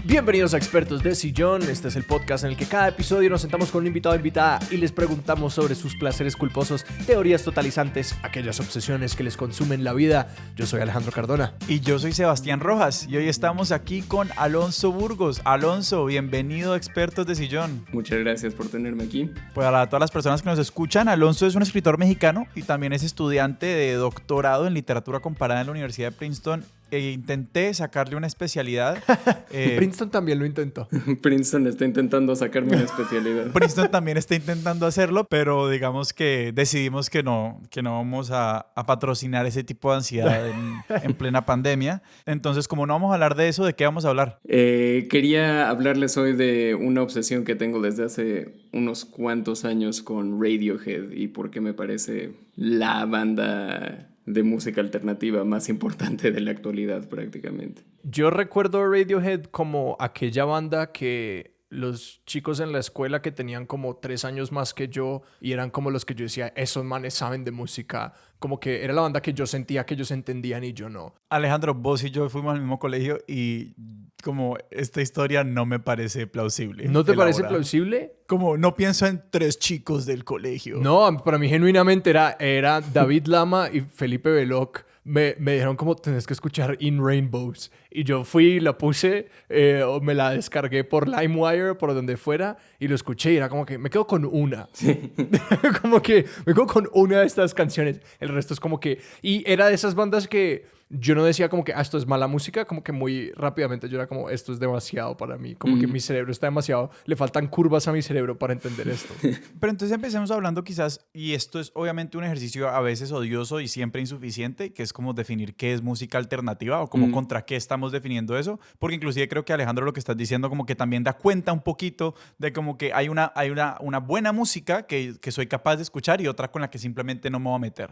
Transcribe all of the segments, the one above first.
Bienvenidos a Expertos de Sillón. Este es el podcast en el que cada episodio nos sentamos con un invitado o invitada y les preguntamos sobre sus placeres culposos, teorías totalizantes, aquellas obsesiones que les consumen la vida. Yo soy Alejandro Cardona. Y yo soy Sebastián Rojas y hoy estamos aquí con Alonso Burgos. Alonso, bienvenido a Expertos de Sillón. Muchas gracias por tenerme aquí. Pues a todas las personas que nos escuchan, Alonso es un escritor mexicano y también es estudiante de doctorado en literatura comparada en la Universidad de Princeton. Intenté sacarle una especialidad. Princeton también lo intentó. Princeton está intentando sacarme una especialidad. Princeton también está intentando hacerlo, pero digamos que decidimos que no vamos a patrocinar ese tipo de ansiedad en plena pandemia. Entonces, como no vamos a hablar de eso, ¿de qué vamos a hablar? Quería hablarles hoy de una obsesión que tengo desde hace unos cuantos años con Radiohead y por qué me parece la banda de música alternativa más importante de la actualidad prácticamente. Yo recuerdo a Radiohead como aquella banda que los chicos en la escuela que tenían como 3 años más que yo y eran como los que yo decía, esos manes saben de música. Como que era la banda que yo sentía que ellos entendían y yo no. Alejandro, vos y yo fuimos al mismo colegio y como esta historia no me parece plausible. ¿No te parece plausible? Como no pienso en 3 chicos del colegio. No, para mí genuinamente era David Lama y Felipe Veloc. Me dijeron como tenés que escuchar In Rainbows. Y yo fui, la puse, o me la descargué por LimeWire, por donde fuera, y lo escuché y era como que me quedo con una. Sí. Como que me quedo con una de estas canciones. El resto es como que... Y era de esas bandas que yo no decía como que esto es mala música, como que muy rápidamente yo era como esto es demasiado para mí. Como que mi cerebro está demasiado... Le faltan curvas a mi cerebro para entender esto. Pero entonces empecemos hablando quizás, y esto es obviamente un ejercicio a veces odioso y siempre insuficiente, que es como definir qué es música alternativa o como contra qué estamos definiendo eso, porque inclusive creo que Alejandro lo que estás diciendo como que también da cuenta un poquito de como que hay una buena música que soy capaz de escuchar y otra con la que simplemente no me voy a meter.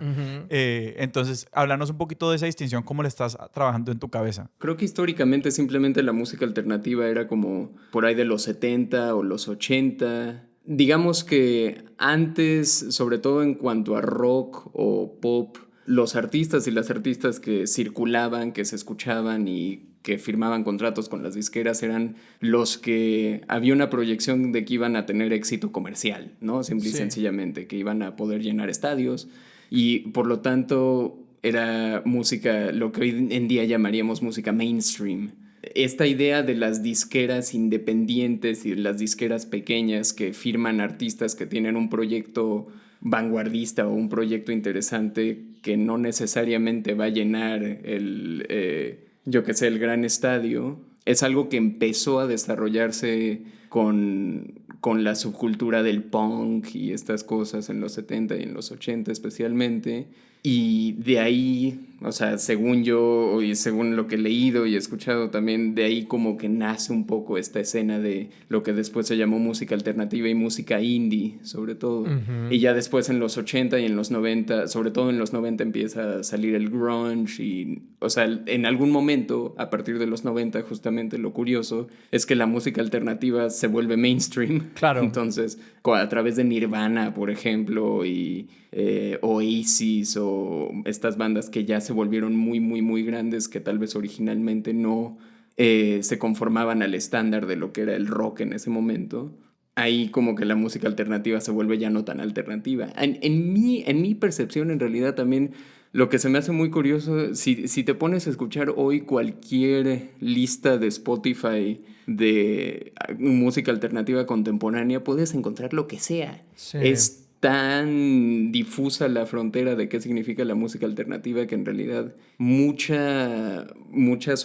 Entonces, háblanos un poquito de esa distinción, cómo le estás trabajando en tu cabeza. Creo que históricamente simplemente la música alternativa era como por ahí de los 70 o los 80. Digamos que antes, sobre todo en cuanto a rock o pop, los artistas y las artistas que circulaban, que se escuchaban y que firmaban contratos con las disqueras eran los que había una proyección de que iban a tener éxito comercial, ¿no? Simple y sencillamente, que iban a poder llenar estadios y por lo tanto era música, lo que hoy en día llamaríamos música mainstream. Esta idea de las disqueras independientes y de las disqueras pequeñas que firman artistas que tienen un proyecto vanguardista o un proyecto interesante que no necesariamente va a llenar el gran estadio, es algo que empezó a desarrollarse con la subcultura del punk y estas cosas en los 70 y en los 80 especialmente. Y de ahí, o sea, según yo y según lo que he leído y he escuchado también, de ahí como que nace un poco esta escena de lo que después se llamó música alternativa y música indie, sobre todo. Y ya después en los 80 y en los 90, sobre todo en los 90 empieza a salir el grunge y, o sea, en algún momento, a partir de los 90, justamente lo curioso es que la música alternativa se vuelve mainstream. Claro. Entonces, a través de Nirvana, por ejemplo, y Oasis o estas bandas que ya se volvieron muy, muy, muy grandes que tal vez originalmente no se conformaban al estándar de lo que era el rock en ese momento. Ahí como que la música alternativa se vuelve ya no tan alternativa. En mi percepción, en realidad, también lo que se me hace muy curioso, si te pones a escuchar hoy cualquier lista de Spotify de música alternativa contemporánea, puedes encontrar lo que sea. Sí. Es tan difusa la frontera de qué significa la música alternativa que en realidad muchas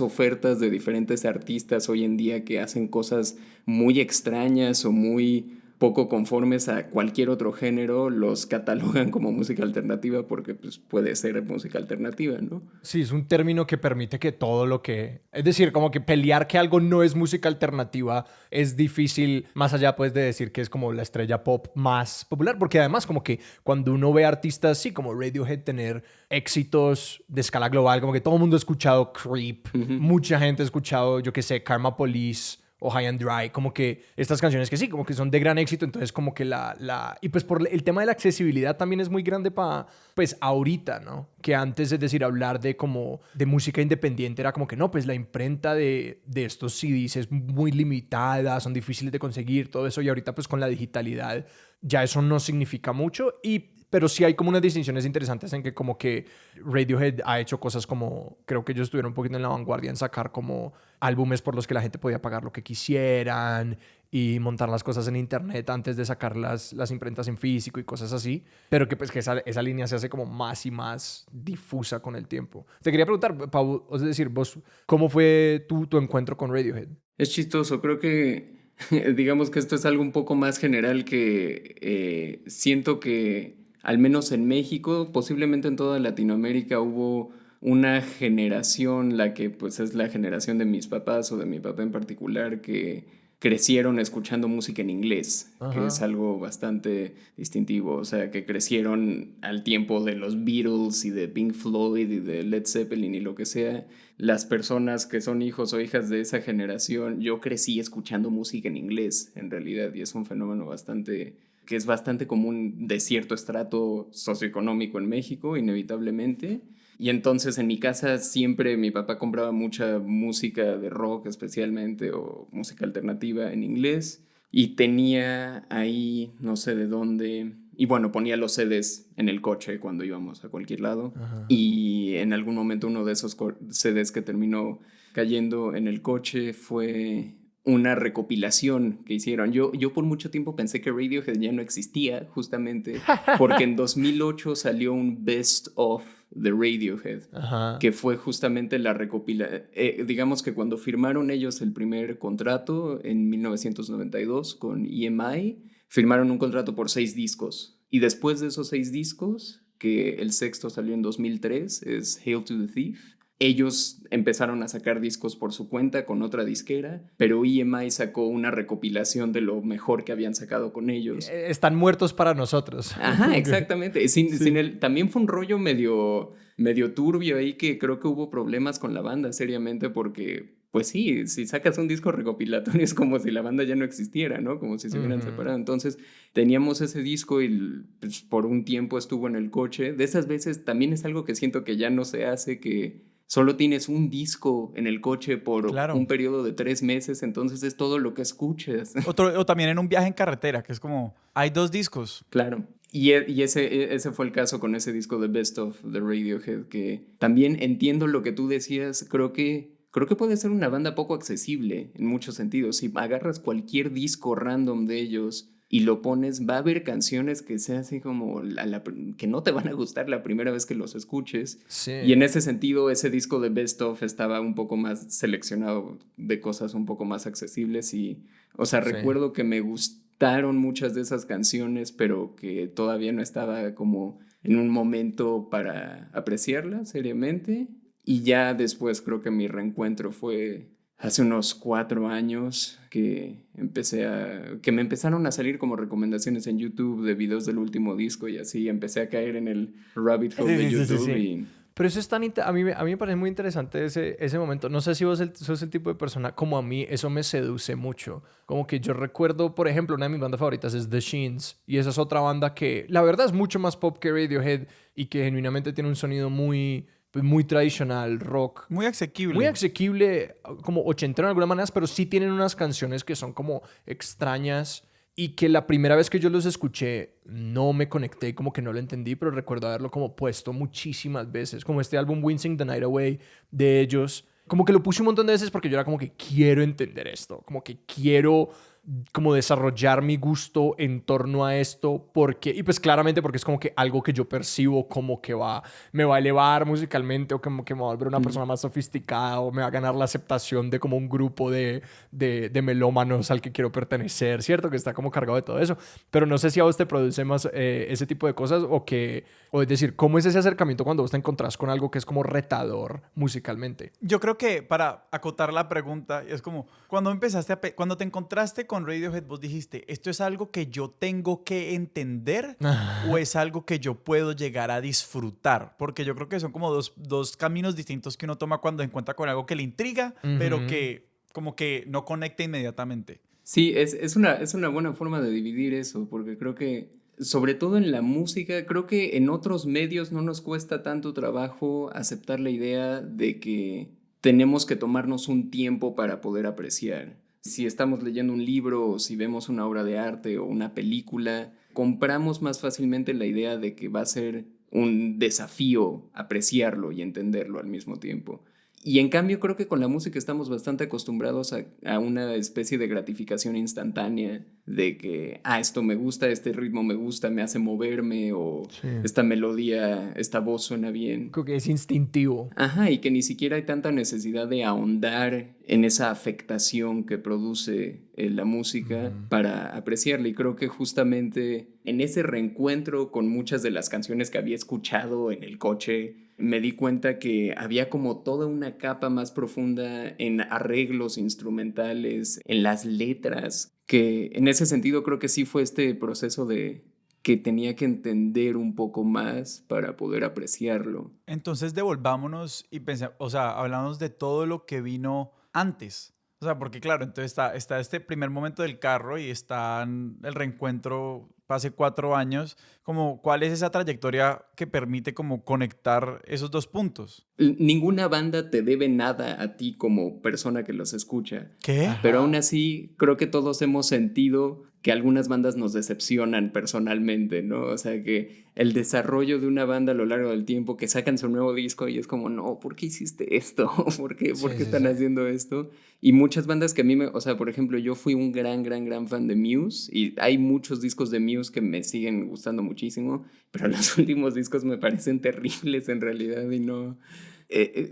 ofertas de diferentes artistas hoy en día que hacen cosas muy extrañas o muy poco conformes a cualquier otro género los catalogan como música alternativa porque pues, puede ser música alternativa, ¿no? Sí, es un término que permite que todo lo que... Es decir, como que pelear que algo no es música alternativa es difícil, más allá pues de decir que es como la estrella pop más popular, porque además como que cuando uno ve artistas así como Radiohead tener éxitos de escala global, como que todo el mundo ha escuchado Creep, mucha gente ha escuchado, yo qué sé, Karma Police o High and Dry, como que estas canciones que sí, como que son de gran éxito, entonces como que y pues por el tema de la accesibilidad también es muy grande para, pues ahorita, ¿no? Que antes, es decir, hablar de como de música independiente era como que no, pues la imprenta de estos CDs es muy limitada, son difíciles de conseguir, todo eso, y ahorita pues con la digitalidad ya eso no significa mucho, pero sí hay como unas distinciones interesantes en que como que Radiohead ha hecho cosas como, creo que ellos estuvieron un poquito en la vanguardia en sacar como álbumes por los que la gente podía pagar lo que quisieran y montar las cosas en internet antes de sacar las imprentas en físico y cosas así, pero que pues que esa línea se hace como más y más difusa con el tiempo. Te quería preguntar, Pau, es decir, vos, ¿cómo fue tu encuentro con Radiohead? Es chistoso, creo que digamos que esto es algo un poco más general que siento que al menos en México, posiblemente en toda Latinoamérica hubo una generación, la que pues es la generación de mis papás o de mi papá en particular, que crecieron escuchando música en inglés, que es Ajá. algo bastante distintivo, o sea, que crecieron al tiempo de los Beatles y de Pink Floyd y de Led Zeppelin y lo que sea. Las personas que son hijos o hijas de esa generación, yo crecí escuchando música en inglés, en realidad, y es un fenómeno que es bastante común de cierto estrato socioeconómico en México, inevitablemente. Y entonces en mi casa siempre mi papá compraba mucha música de rock especialmente o música alternativa en inglés y tenía ahí no sé de dónde y bueno, ponía los CDs en el coche cuando íbamos a cualquier lado Ajá. y en algún momento uno de esos CDs que terminó cayendo en el coche fue una recopilación que hicieron. Yo por mucho tiempo pensé que Radiohead ya no existía, justamente porque en 2008 salió un Best of de Radiohead, Ajá. que fue justamente la recopilación. Digamos que cuando firmaron ellos el primer contrato en 1992 con EMI, firmaron un contrato por 6 discos. Y después de esos 6 discos, que el sexto salió en 2003, es Hail to the Thief, ellos empezaron a sacar discos por su cuenta con otra disquera, pero EMI sacó una recopilación de lo mejor que habían sacado con ellos. Están muertos para nosotros. Ajá, exactamente. Sí. También fue un rollo medio turbio ahí que creo que hubo problemas con la banda, seriamente, porque, pues sí, si sacas un disco recopilatorio es como si la banda ya no existiera, ¿no? Como si se hubieran separado. Entonces, teníamos ese disco y pues, por un tiempo estuvo en el coche. De esas veces también es algo que siento que ya no se hace, que solo tienes un disco en el coche por un Claro. periodo de 3 meses, entonces es todo lo que escuchas. O también en un viaje en carretera, que es como, hay 2 discos. Claro. Y ese fue el caso con ese disco de Best of de Radiohead, que también entiendo lo que tú decías, creo que puede ser una banda poco accesible en muchos sentidos. Si agarras cualquier disco random de ellos y lo pones, va a haber canciones que sean así como que no te van a gustar la primera vez que los escuches. Sí. Y en ese sentido, ese disco de Best of estaba un poco más seleccionado de cosas un poco más accesibles y, o sea, Sí. recuerdo que me gustaron muchas de esas canciones, pero que todavía no estaba como en un momento para apreciarlas seriamente. Y ya después creo que mi reencuentro fue hace unos 4 años que me empezaron a salir como recomendaciones en YouTube de videos del último disco y así empecé a caer en el rabbit hole de YouTube. Y Pero eso es a mí me parece muy interesante ese momento. No sé si vos sos el tipo de persona como a mí, eso me seduce mucho. Como que yo recuerdo, por ejemplo, una de mis bandas favoritas es The Sheens. Y esa es otra banda que, la verdad, es mucho más pop que Radiohead y que genuinamente tiene un sonido muy tradicional, rock. Muy asequible. Muy asequible, como ochentero en algunas maneras, pero sí tienen unas canciones que son como extrañas y que la primera vez que yo los escuché no me conecté, como que no lo entendí, pero recuerdo haberlo como puesto muchísimas veces, como este álbum Wincing the Night Away de ellos. Como que lo puse un montón de veces porque yo era como que quiero entender esto, como que quiero como desarrollar mi gusto en torno a esto y pues claramente porque es como que algo que yo percibo como que me va a elevar musicalmente o como que me va a volver una persona más sofisticada o me va a ganar la aceptación de como un grupo de melómanos al que quiero pertenecer, ¿cierto? Que está como cargado de todo eso, pero no sé si a vos te produce más ese tipo de cosas o es decir, ¿cómo es ese acercamiento cuando vos te encontrás con algo que es como retador musicalmente? Yo creo que para acotar la pregunta, es como cuando cuando te encontraste con Radiohead, vos dijiste, ¿esto es algo que yo tengo que entender o es algo que yo puedo llegar a disfrutar? Porque yo creo que son como dos caminos distintos que uno toma cuando se encuentra con algo que le intriga, pero que como que no conecta inmediatamente. Sí, es una buena forma de dividir eso, porque creo que, sobre todo en la música, creo que en otros medios no nos cuesta tanto trabajo aceptar la idea de que tenemos que tomarnos un tiempo para poder apreciar. Si estamos leyendo un libro o si vemos una obra de arte o una película, compramos más fácilmente la idea de que va a ser un desafío apreciarlo y entenderlo al mismo tiempo. Y en cambio creo que con la música estamos bastante acostumbrados a una especie de gratificación instantánea de que, esto me gusta, este ritmo me gusta, me hace moverme, o Sí. esta melodía, esta voz suena bien. Creo que es instintivo. Ajá, y que ni siquiera hay tanta necesidad de ahondar en esa afectación que produce la música para apreciarla. Y creo que justamente en ese reencuentro con muchas de las canciones que había escuchado en el coche, me di cuenta que había como toda una capa más profunda en arreglos instrumentales, en las letras, que en ese sentido creo que sí fue este proceso de que tenía que entender un poco más para poder apreciarlo. Entonces devolvámonos y pensemos, o sea, hablamos de todo lo que vino antes. O sea, porque claro, entonces está este primer momento del carro y está el reencuentro hace 4 años. Como, ¿cuál es esa trayectoria que permite como conectar esos dos puntos? Ninguna banda te debe nada a ti como persona que los escucha. ¿Qué? Pero aún así, creo que todos hemos sentido que algunas bandas nos decepcionan personalmente, ¿no? O sea, que el desarrollo de una banda a lo largo del tiempo, que sacan su nuevo disco y es como, no, ¿por qué hiciste esto? ¿Por qué están haciendo esto? Y muchas bandas que a mí o sea, por ejemplo, yo fui un gran fan de Muse, y hay muchos discos de Muse que me siguen gustando muchísimo, pero los últimos discos me parecen terribles en realidad y no...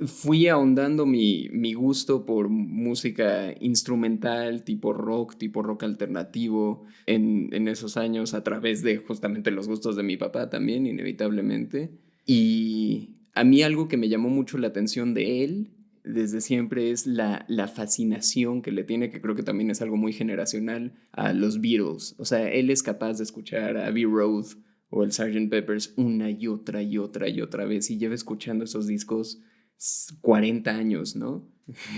fui ahondando mi gusto por música instrumental, tipo rock alternativo, en esos años a través de justamente los gustos de mi papá también, inevitablemente. Y a mí algo que me llamó mucho la atención de él desde siempre es la fascinación que le tiene, que creo que también es algo muy generacional, a los Beatles. O sea, él es capaz de escuchar a Abbey Road o el Sgt. Pepper's una y otra vez, y lleva escuchando esos discos 40 años, ¿no?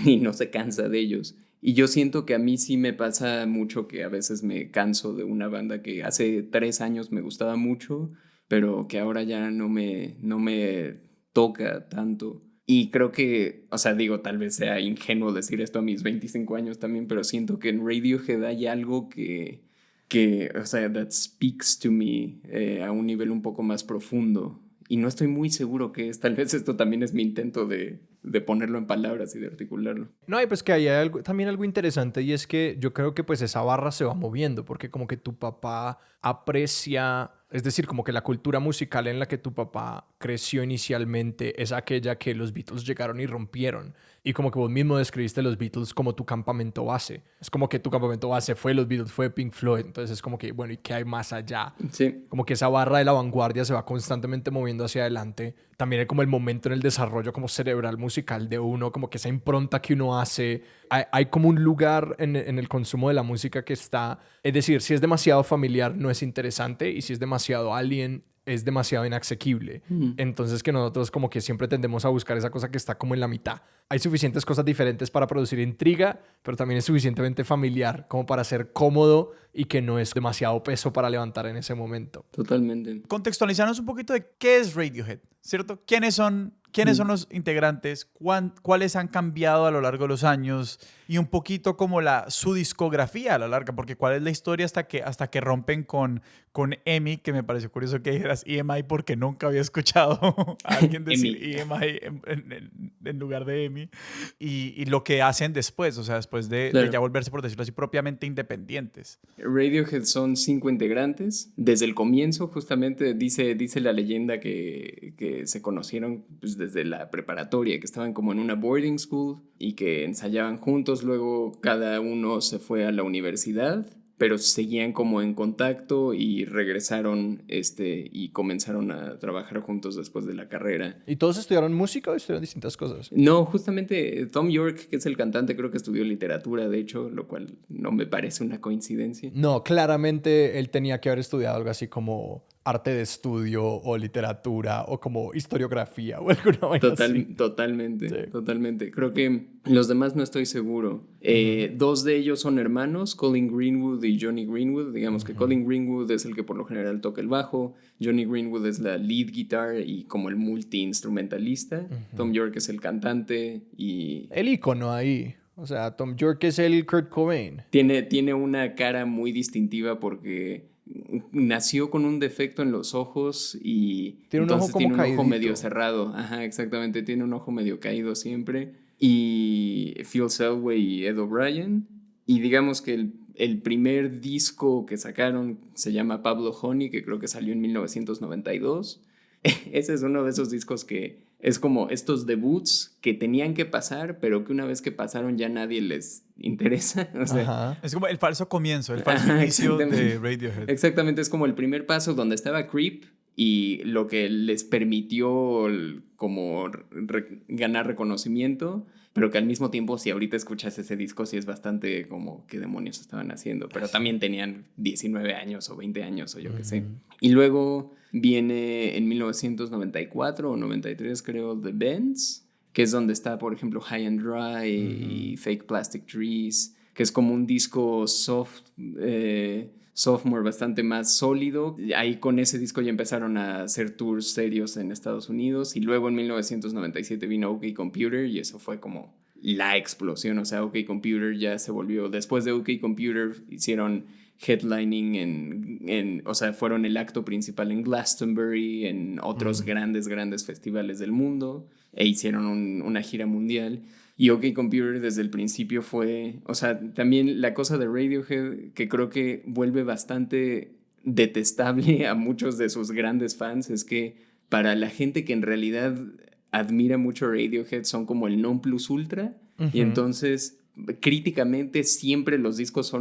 Y no se cansa de ellos. Y yo siento que a mí sí me pasa mucho que a veces me canso de una banda que hace 3 años me gustaba mucho, pero que ahora ya no me toca tanto. Y creo que, o sea, digo, tal vez sea ingenuo decir esto a mis 25 años también, pero siento que en Radiohead hay algo que o sea, that speaks to me a un nivel un poco más profundo. Y no estoy muy seguro qué es. Tal vez esto también es mi intento de ponerlo en palabras y de articularlo. No, y pues que hay también algo interesante, y es que yo creo que pues esa barra se va moviendo, porque como que tu papá aprecia, es decir, como que la cultura musical en la que tu papá creció inicialmente es aquella que los Beatles llegaron y rompieron. Y como que vos mismo describiste los Beatles como tu campamento base. Es como que tu campamento base fue los Beatles, fue Pink Floyd. Entonces es como que, bueno, ¿y qué hay más allá? Sí. Como que esa barra de la vanguardia se va constantemente moviendo hacia adelante. También hay como el momento en el desarrollo como cerebral musical de uno, como que esa impronta que uno hace. Hay como un lugar en el consumo de la música que está... Es decir, si es demasiado familiar no es interesante, y si es demasiado alien es demasiado inasequible. Entonces que nosotros como que siempre tendemos a buscar esa cosa que está como en la mitad. Hay suficientes cosas diferentes para producir intriga, pero también es suficientemente familiar como para ser cómodo y que no es demasiado peso para levantar en ese momento. Totalmente. Contextualizarnos un poquito de qué es Radiohead, ¿cierto? ¿Quiénes son los integrantes? ¿Cuáles han cambiado a lo largo de los años? Y un poquito como su discografía a la larga, porque cuál es la historia hasta que rompen con EMI, que me pareció curioso que dijeras EMI porque nunca había escuchado a alguien decir EMI en lugar de EMI. Y lo que hacen después, o sea, después de ya volverse, por decirlo así, propiamente independientes. Radiohead son 5 integrantes. Desde el comienzo, justamente, dice la leyenda que se conocieron pues, desde la preparatoria, que estaban como en una boarding school y que ensayaban juntos. Luego cada uno se fue a la universidad, pero seguían como en contacto y regresaron y comenzaron a trabajar juntos después de la carrera. ¿Y todos estudiaron música o estudiaron distintas cosas? No, justamente Thom Yorke, que es el cantante, creo que estudió literatura, de hecho, lo cual no me parece una coincidencia. No, claramente él tenía que haber estudiado algo así como arte de estudio o literatura o como historiografía o alguna vaina así. Totalmente, Sí. totalmente. Creo que los demás no estoy seguro. Dos de ellos son hermanos, Colin Greenwood y Johnny Greenwood. Digamos que Colin Greenwood es el que por lo general toca el bajo, Johnny Greenwood es la lead guitar y como el multi-instrumentalista. Tom York es el cantante y El ícono ahí. O sea, Tom York es el Kurt Cobain. tiene una cara muy distintiva porque nació con un defecto en los ojos y Tiene un ojo entonces como tiene un ojo caídito. medio cerrado. Ajá, exactamente, tiene un ojo medio caído siempre. Y Phil Selway y Ed O'Brien. Y digamos que el primer disco que sacaron se llama Pablo Honey, que creo que salió en 1992. Ese es uno de esos discos que es como estos debuts que tenían que pasar, pero que una vez que pasaron ya nadie les interesa. O sea, Ajá. Es como el falso comienzo, el falso Ajá, inicio de exactamente. Radiohead. Exactamente, es como el primer paso donde estaba Creep y lo que les permitió como ganar reconocimiento, pero que al mismo tiempo si ahorita escuchas ese disco sí es bastante como qué demonios estaban haciendo, pero también tenían 19 años o 20 años o yo qué sé. Y luego viene en 1994 o 93 creo The Bends, que es donde está por ejemplo High and Dry y Fake Plastic Trees, que es como un disco sophomore bastante más sólido. Ahí con ese disco ya empezaron a hacer tours serios en Estados Unidos y luego en 1997 vino OK Computer y eso fue como la explosión. O sea, OK Computer ya se volvió, después de OK Computer hicieron headlining o sea, fueron el acto principal en Glastonbury, en otros grandes festivales del mundo e hicieron una gira mundial. Y OK Computer desde el principio fue, o sea, también la cosa de Radiohead que creo que vuelve bastante detestable a muchos de sus grandes fans es que para la gente que en realidad admira mucho Radiohead son como el non plus ultra y entonces críticamente siempre los discos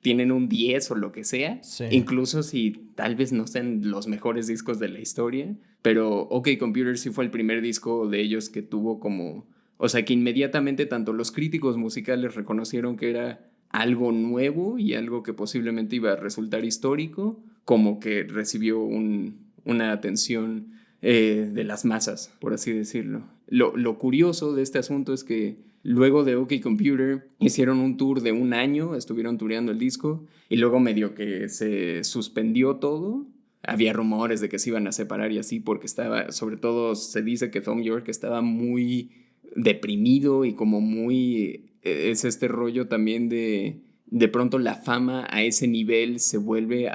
tienen un 10 o lo que sea, Sí. incluso si tal vez no sean los mejores discos de la historia, pero OK Computer sí fue el primer disco de ellos que tuvo como, o sea, que inmediatamente tanto los críticos musicales reconocieron que era algo nuevo y algo que posiblemente iba a resultar histórico, como que recibió una atención de las masas, por así decirlo. Lo curioso de este asunto es que luego de OK Computer hicieron un tour de un año, estuvieron tureando el disco y luego medio que se suspendió todo. Había rumores de que se iban a separar y así porque sobre todo se dice que Thom Yorke estaba muy deprimido y como muy, es este rollo también de pronto la fama a ese nivel se vuelve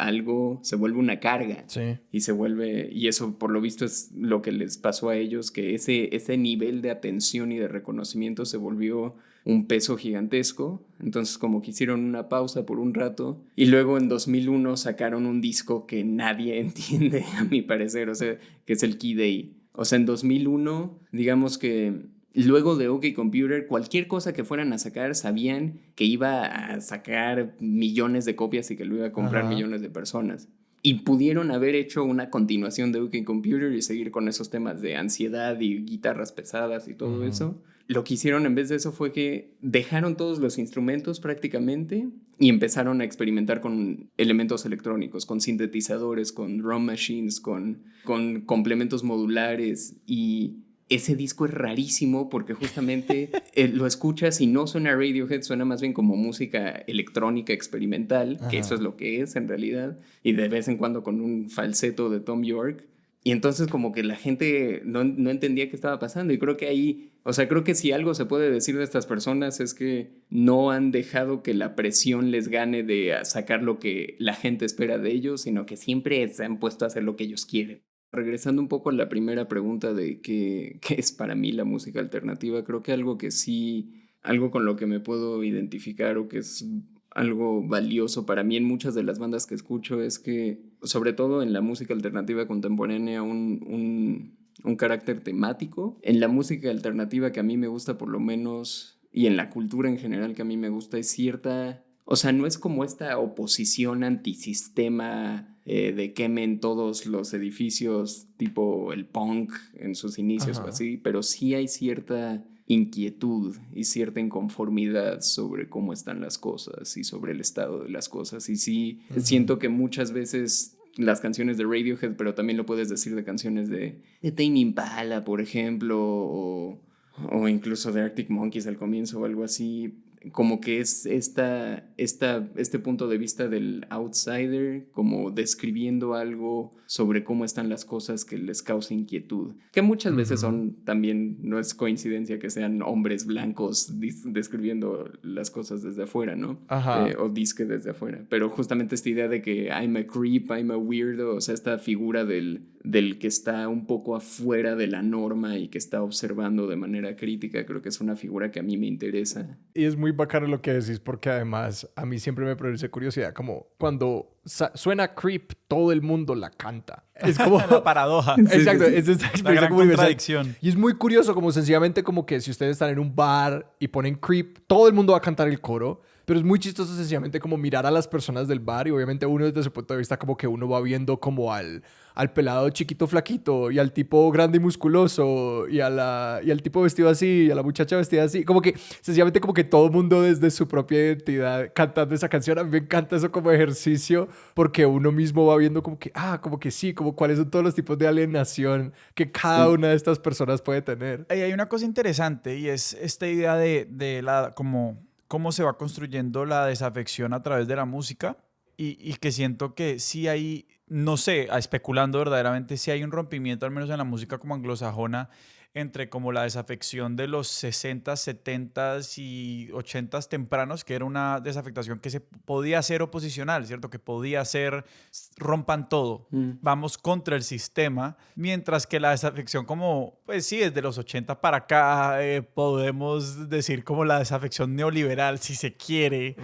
una carga. Sí. Y eso por lo visto es lo que les pasó a ellos, que ese nivel de atención y de reconocimiento se volvió un peso gigantesco. Entonces como que hicieron una pausa por un rato y luego en 2001 sacaron un disco que nadie entiende a mi parecer, o sea, que es el Key Day. O sea, en 2001 digamos que luego de OK Computer, cualquier cosa que fueran a sacar, sabían que iba a sacar millones de copias y que lo iba a comprar millones de personas. Y pudieron haber hecho una continuación de OK Computer y seguir con esos temas de ansiedad y guitarras pesadas y todo eso. Lo que hicieron en vez de eso fue que dejaron todos los instrumentos prácticamente y empezaron a experimentar con elementos electrónicos, con sintetizadores, con drum machines, con complementos modulares y ese disco es rarísimo porque justamente lo escuchas y no suena Radiohead, suena más bien como música electrónica experimental, que eso es lo que es en realidad, y de vez en cuando con un falseto de Tom York. Y entonces como que la gente no entendía qué estaba pasando y creo que ahí, o sea, creo que si algo se puede decir de estas personas es que no han dejado que la presión les gane de sacar lo que la gente espera de ellos, sino que siempre se han puesto a hacer lo que ellos quieren. Regresando un poco a la primera pregunta de qué es para mí la música alternativa, creo que algo con lo que me puedo identificar o que es algo valioso para mí en muchas de las bandas que escucho es que, sobre todo en la música alternativa contemporánea, un carácter temático. En la música alternativa que a mí me gusta por lo menos, y en la cultura en general que a mí me gusta, es cierta... O sea, no es como esta oposición antisistema de quemen todos los edificios tipo el punk en sus inicios o así, pero sí hay cierta inquietud y cierta inconformidad sobre cómo están las cosas y sobre el estado de las cosas. Y sí, siento que muchas veces las canciones de Radiohead, pero también lo puedes decir de canciones de Tame Impala, por ejemplo, o incluso de Arctic Monkeys al comienzo o algo así. Como que es este punto de vista del outsider, como describiendo algo sobre cómo están las cosas que les causa inquietud. Que muchas veces son también, no es coincidencia que sean hombres blancos describiendo las cosas desde afuera, ¿no? Ajá. O disque desde afuera. Pero justamente esta idea de que I'm a creep, I'm a weirdo, o sea, esta figura del que está un poco afuera de la norma y que está observando de manera crítica, creo que es una figura que a mí me interesa. Y es muy bacano lo que decís porque además a mí siempre me produce curiosidad, como cuando suena Creep, todo el mundo la canta. Es como... La paradoja. Exacto, Sí, sí, sí. es esta La experiencia gran como universal. contradicción. Y es muy curioso como sencillamente como que si ustedes están en un bar y ponen Creep, todo el mundo va a cantar el coro. Pero es muy chistoso sencillamente como mirar a las personas del bar y obviamente uno desde su punto de vista como que uno va viendo como al pelado chiquito flaquito y al tipo grande y musculoso y al tipo vestido así y a la muchacha vestida así. Como que sencillamente como que todo el mundo desde su propia identidad cantando esa canción. A mí me encanta eso como ejercicio porque uno mismo va viendo como que, como que sí, como cuáles son todos los tipos de alienación que cada una de estas personas puede tener. Y hay una cosa interesante y es esta idea de la, cómo se va construyendo la desafección a través de la música y que siento que sí hay, no sé, especulando verdaderamente, sí hay un rompimiento, al menos en la música como anglosajona, entre como la desafección de los 60s, 70s y 80s tempranos, que era una desafectación que se podía ser oposicional, ¿cierto? Que podía ser rompan todo, vamos contra el sistema, mientras que la desafección como, pues sí, desde los 80 para acá, podemos decir como la desafección neoliberal, si se quiere,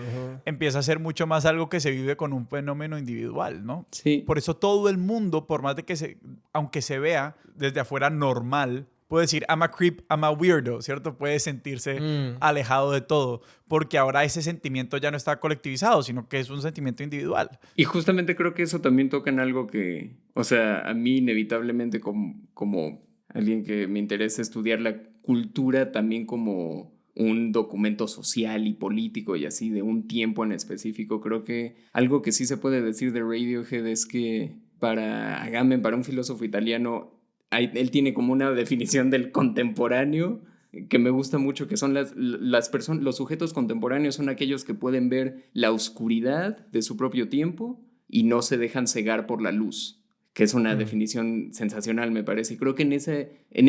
empieza a ser mucho más algo que se vive con un fenómeno individual, ¿no? Sí. Por eso todo el mundo, por más de que aunque se vea desde afuera normal, puede decir, I'm a creep, I'm a weirdo, ¿cierto? Puede sentirse alejado de todo, porque ahora ese sentimiento ya no está colectivizado, sino que es un sentimiento individual. Y justamente creo que eso también toca en algo que, o sea, a mí inevitablemente como alguien que me interesa estudiar la cultura también como un documento social y político y así de un tiempo en específico, creo que algo que sí se puede decir de Radiohead es que para Agamben, para un filósofo italiano, él tiene como una definición del contemporáneo que me gusta mucho, que son las personas, los sujetos contemporáneos son aquellos que pueden ver la oscuridad de su propio tiempo y no se dejan cegar por la luz, que es una definición sensacional, me parece. Y creo que en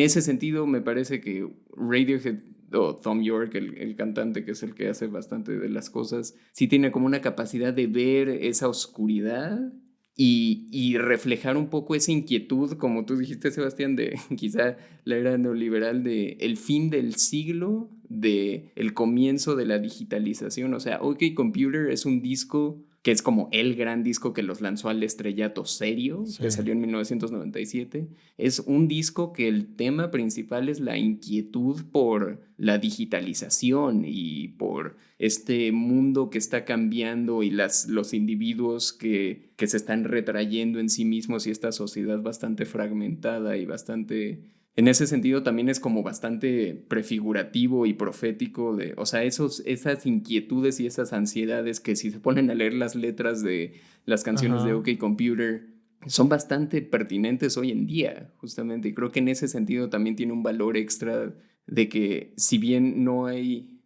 ese sentido me parece que Radiohead o Thom Yorke, el cantante que es el que hace bastante de las cosas, sí tiene como una capacidad de ver esa oscuridad y reflejar un poco esa inquietud, como tú dijiste, Sebastián, de quizá la era neoliberal de el fin del siglo, de el comienzo de la digitalización. O sea, OK Computer es un disco que es como el gran disco que los lanzó al estrellato serio, que salió en 1997. Es un disco que el tema principal es la inquietud por la digitalización y por este mundo que está cambiando y los individuos que se están retrayendo en sí mismos y esta sociedad bastante fragmentada y bastante... En ese sentido también es como bastante prefigurativo y profético o sea, esas inquietudes y esas ansiedades que si se ponen a leer las letras de las canciones de OK Computer son bastante pertinentes hoy en día, justamente. Y creo que en ese sentido también tiene un valor extra de que si bien no hay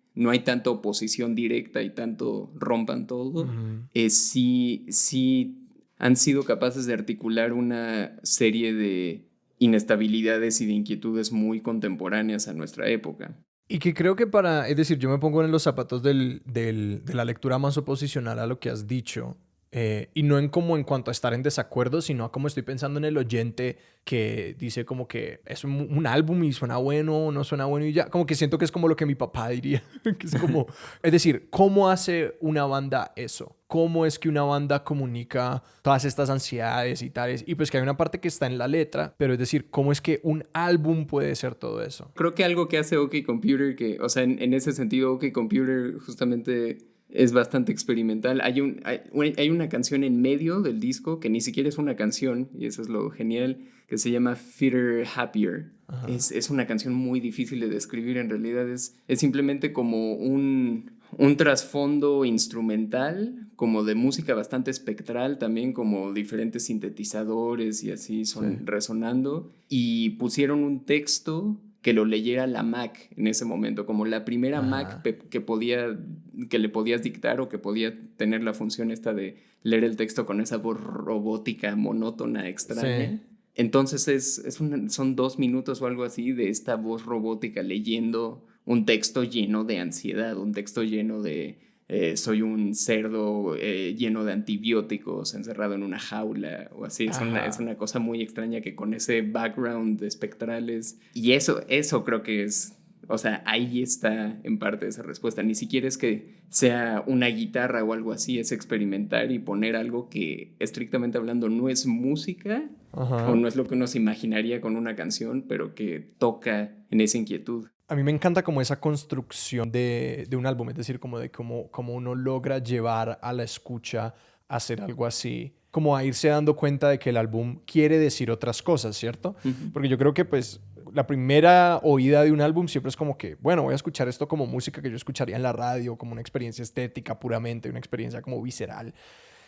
tanta oposición directa y tanto rompan todo, sí han sido capaces de articular una serie de inestabilidades y de inquietudes muy contemporáneas a nuestra época. Y que creo que es decir, yo me pongo en los zapatos de la lectura más oposicional a lo que has dicho, y no en cuanto a estar en desacuerdo, sino a como estoy pensando en el oyente que dice como que es un álbum y suena bueno o no suena bueno y ya, como que siento que es como lo que mi papá diría, que es como, es decir, ¿cómo hace una banda eso? ¿Cómo es que una banda comunica todas estas ansiedades y tales? Y pues que hay una parte que está en la letra, pero es decir, ¿cómo es que un álbum puede ser todo eso? Creo que algo que hace OK Computer, o sea, en ese sentido OK Computer justamente es bastante experimental. Hay una canción en medio del disco que ni siquiera es una canción, y eso es lo genial, que se llama Fitter Happier. Es una canción muy difícil de describir, en realidad es simplemente como un trasfondo instrumental, como de música bastante espectral también, como diferentes sintetizadores y así resonando, y pusieron un texto que lo leyera la Mac en ese momento, como la primera Mac que le podías dictar o que podía tener la función esta de leer el texto con esa voz robótica, monótona, extraña. Sí. Entonces son 2 minutos o algo así de esta voz robótica leyendo un texto lleno de ansiedad, un texto lleno de soy un cerdo lleno de antibióticos encerrado en una jaula o así. Es una cosa muy extraña que con ese background de espectrales. Y eso creo que es... O sea, ahí está en parte esa respuesta. Ni siquiera es que sea una guitarra o algo así, es experimentar y poner algo que, estrictamente hablando, no es música o no es lo que uno se imaginaría con una canción, pero que toca en esa inquietud. A mí me encanta como esa construcción de un álbum, es decir, como de cómo uno logra llevar a la escucha a hacer algo así, como a irse dando cuenta de que el álbum quiere decir otras cosas, ¿cierto? Uh-huh. Porque yo creo que pues la primera oída de un álbum siempre es como que, bueno, voy a escuchar esto como música que yo escucharía en la radio, como una experiencia estética puramente, una experiencia como visceral.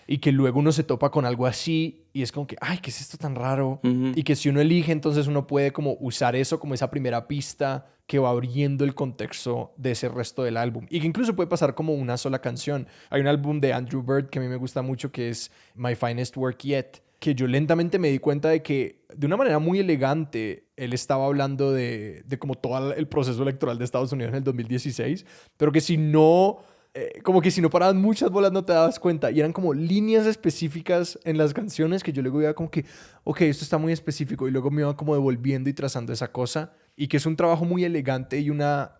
Y que luego uno se topa con algo así y es como que, ay, ¿qué es esto tan raro? Uh-huh. Y que si uno elige, entonces uno puede como usar eso como esa primera pista que va abriendo el contexto de ese resto del álbum. Y que incluso puede pasar como una sola canción. Hay un álbum de Andrew Bird que a mí me gusta mucho que es My Finest Work Yet, que yo lentamente me di cuenta de que de una manera muy elegante él estaba hablando de como todo el proceso electoral de Estados Unidos en el 2016, pero que si no... como que si no paraban muchas bolas no te dabas cuenta. Y eran como líneas específicas en las canciones que yo luego iba como que, ok, esto está muy específico. Y luego me iba como devolviendo y trazando esa cosa. Y que es un trabajo muy elegante y una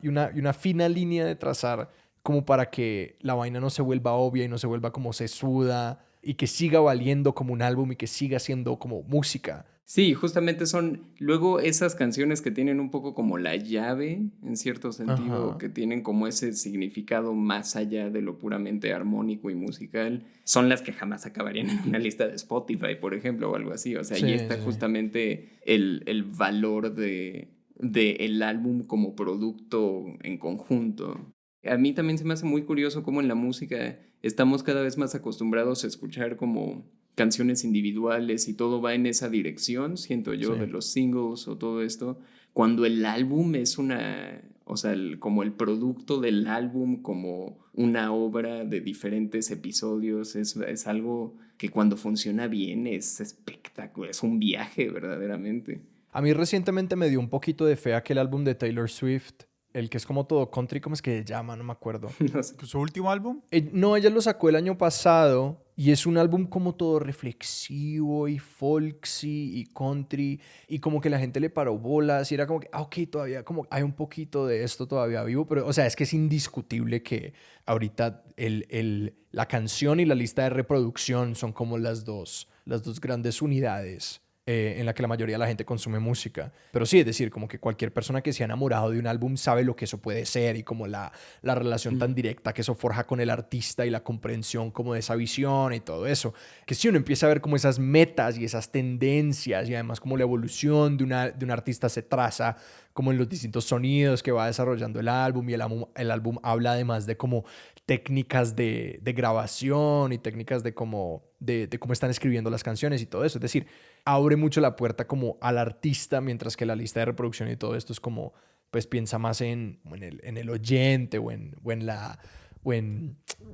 fina línea de trazar como para que la vaina no se vuelva obvia y no se vuelva como sesuda. Y que siga valiendo como un álbum y que siga siendo como música. Sí, justamente son luego esas canciones que tienen un poco como la llave, en cierto sentido, ajá, que tienen como ese significado más allá de lo puramente armónico y musical, son las que jamás acabarían en una lista de Spotify, por ejemplo, o algo así. O sea, sí, ahí está justamente el valor de el álbum como producto en conjunto. A mí también se me hace muy curioso cómo en la música estamos cada vez más acostumbrados a escuchar como canciones individuales y todo va en esa dirección, siento yo, de los singles o todo esto, cuando el álbum es o sea, como el producto del álbum, como una obra de diferentes episodios, es algo que cuando funciona bien es espectacular, es un viaje verdaderamente. A mí recientemente me dio un poquito de fe aquel álbum de Taylor Swift, el que es como todo country, ¿cómo es que se llama? No me acuerdo. No sé. ¿Su último álbum? No, ella lo sacó el año pasado y es un álbum como todo reflexivo y folksy y country y como que la gente le paró bolas y era como que, ok, todavía como hay un poquito de esto todavía vivo, pero o sea, es que es indiscutible que ahorita la canción y la lista de reproducción son como las dos grandes unidades en la que la mayoría de la gente consume música. Pero sí, es decir, como que cualquier persona que se ha enamorado de un álbum sabe lo que eso puede ser y como la relación tan directa que eso forja con el artista y la comprensión como de esa visión y todo eso. Que si uno empieza a ver como esas metas y esas tendencias y además como la evolución de un artista se traza como en los distintos sonidos que va desarrollando el álbum y el álbum habla además de como técnicas de grabación y técnicas de cómo están escribiendo las canciones y todo eso. Es decir, abre mucho la puerta como al artista, mientras que la lista de reproducción y todo esto es como, pues piensa más en el oyente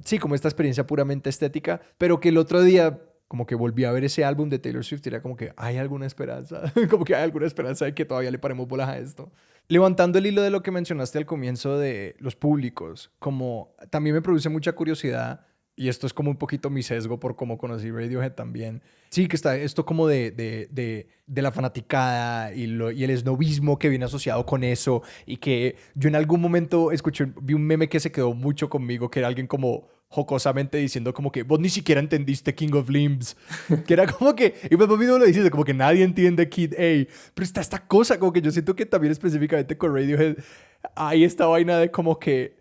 sí, como esta experiencia puramente estética, pero que el otro día como que volví a ver ese álbum de Taylor Swift y era como que hay alguna esperanza, como que hay alguna esperanza de que todavía le paremos bolas a esto. Levantando el hilo de lo que mencionaste al comienzo de los públicos, como también me produce mucha curiosidad, y esto es como un poquito mi sesgo por cómo conocí Radiohead también. Sí, que está esto como de la fanaticada y el esnobismo que viene asociado con eso, y que yo en algún momento vi un meme que se quedó mucho conmigo, que era alguien como jocosamente diciendo como que vos ni siquiera entendiste King of Limbs, que era como que, y pues vos mismo lo dices, como que nadie entiende Kid A, pero está esta cosa como que yo siento que también específicamente con Radiohead hay esta vaina de como que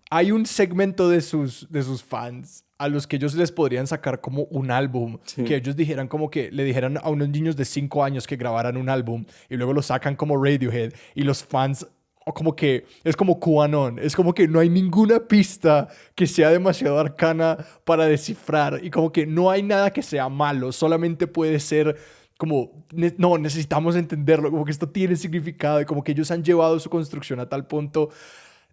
hay un segmento de sus fans a los que ellos les podrían sacar como un álbum, sí, que ellos dijeran como que le dijeran a unos niños de 5 años que grabaran un álbum y luego lo sacan como Radiohead y los fans o como que es como QAnon, es como que no hay ninguna pista que sea demasiado arcana para descifrar y como que no hay nada que sea malo, solamente puede ser como, no, necesitamos entenderlo, como que esto tiene significado y como que ellos han llevado su construcción a tal punto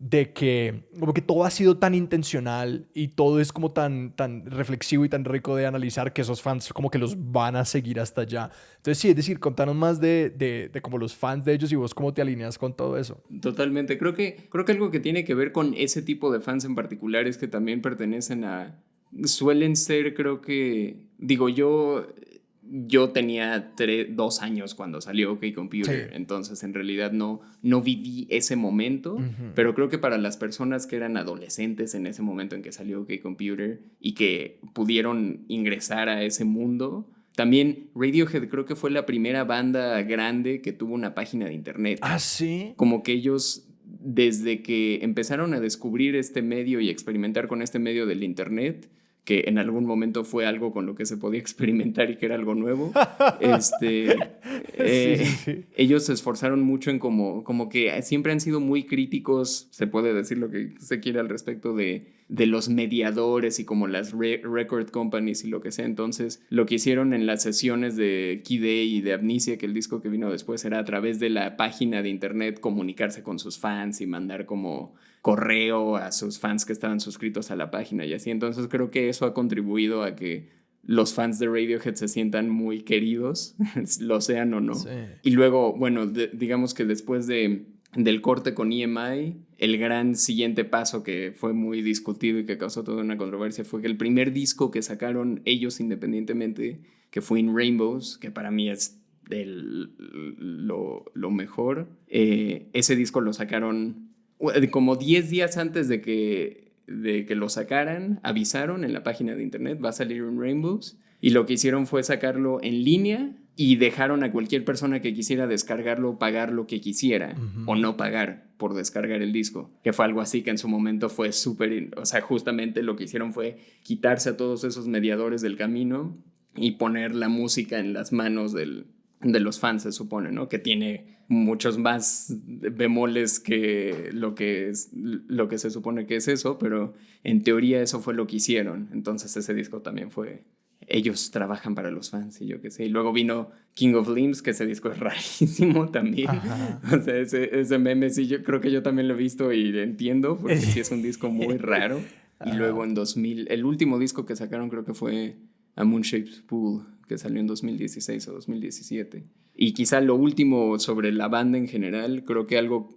de que como que todo ha sido tan intencional y todo es como tan reflexivo y tan rico de analizar que esos fans como que los van a seguir hasta allá. Entonces sí, es decir, contanos más de como los fans de ellos y vos cómo te alineas con todo eso. Totalmente. Creo que algo que tiene que ver con ese tipo de fans en particular es que también pertenecen a... Suelen ser, creo que... Digo, yo tenía 2 años cuando salió OK Computer, Sí. entonces en realidad no viví ese momento, pero creo que para las personas que eran adolescentes en ese momento en que salió OK Computer y que pudieron ingresar a ese mundo, también Radiohead creo que fue la primera banda grande que tuvo una página de internet. ¿Ah, sí? Como que ellos, desde que empezaron a descubrir este medio y experimentar con este medio del internet, que en algún momento fue algo con lo que se podía experimentar y que era algo nuevo, Sí, sí, sí. ellos se esforzaron mucho en como que siempre han sido muy críticos, se puede decir lo que se quiere al respecto de los mediadores y como las record companies y lo que sea. Entonces, lo que hicieron en las sesiones de Key Day y de Amnesia, que el disco que vino después, era a través de la página de internet comunicarse con sus fans y mandar como correo a sus fans que estaban suscritos a la página y así. Entonces creo que eso ha contribuido a que los fans de Radiohead se sientan muy queridos, lo sean o no. Sí. Y luego, bueno, digamos que después del corte con EMI, el gran siguiente paso que fue muy discutido y que causó toda una controversia fue que el primer disco que sacaron ellos independientemente, que fue In Rainbows, que para mí es lo mejor, ese disco lo sacaron como 10 días antes de que lo sacaran, avisaron en la página de internet, va a salir un Rainbows, y lo que hicieron fue sacarlo en línea y dejaron a cualquier persona que quisiera descargarlo pagar lo que quisiera o no pagar por descargar el disco, que fue algo así que en su momento fue súper, o sea, justamente lo que hicieron fue quitarse a todos esos mediadores del camino y poner la música en las manos de los fans, se supone, ¿no? Que tiene muchos más bemoles que lo que se supone que es eso, pero en teoría eso fue lo que hicieron. Entonces ese disco también fue... Ellos trabajan para los fans y yo qué sé. Y luego vino King of Limbs, que ese disco es rarísimo también. Ajá. O sea, ese meme sí, yo creo que yo también lo he visto y lo entiendo, porque sí es un disco muy raro. Y luego en 2000, el último disco que sacaron creo que fue A Moon-Shaped Pool, que salió en 2016 o 2017. Y quizá lo último sobre la banda en general, creo que algo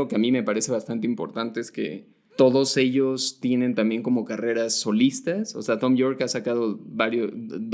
que a mí me parece bastante importante es que todos ellos tienen también como carreras solistas. O sea, Thom Yorke ha sacado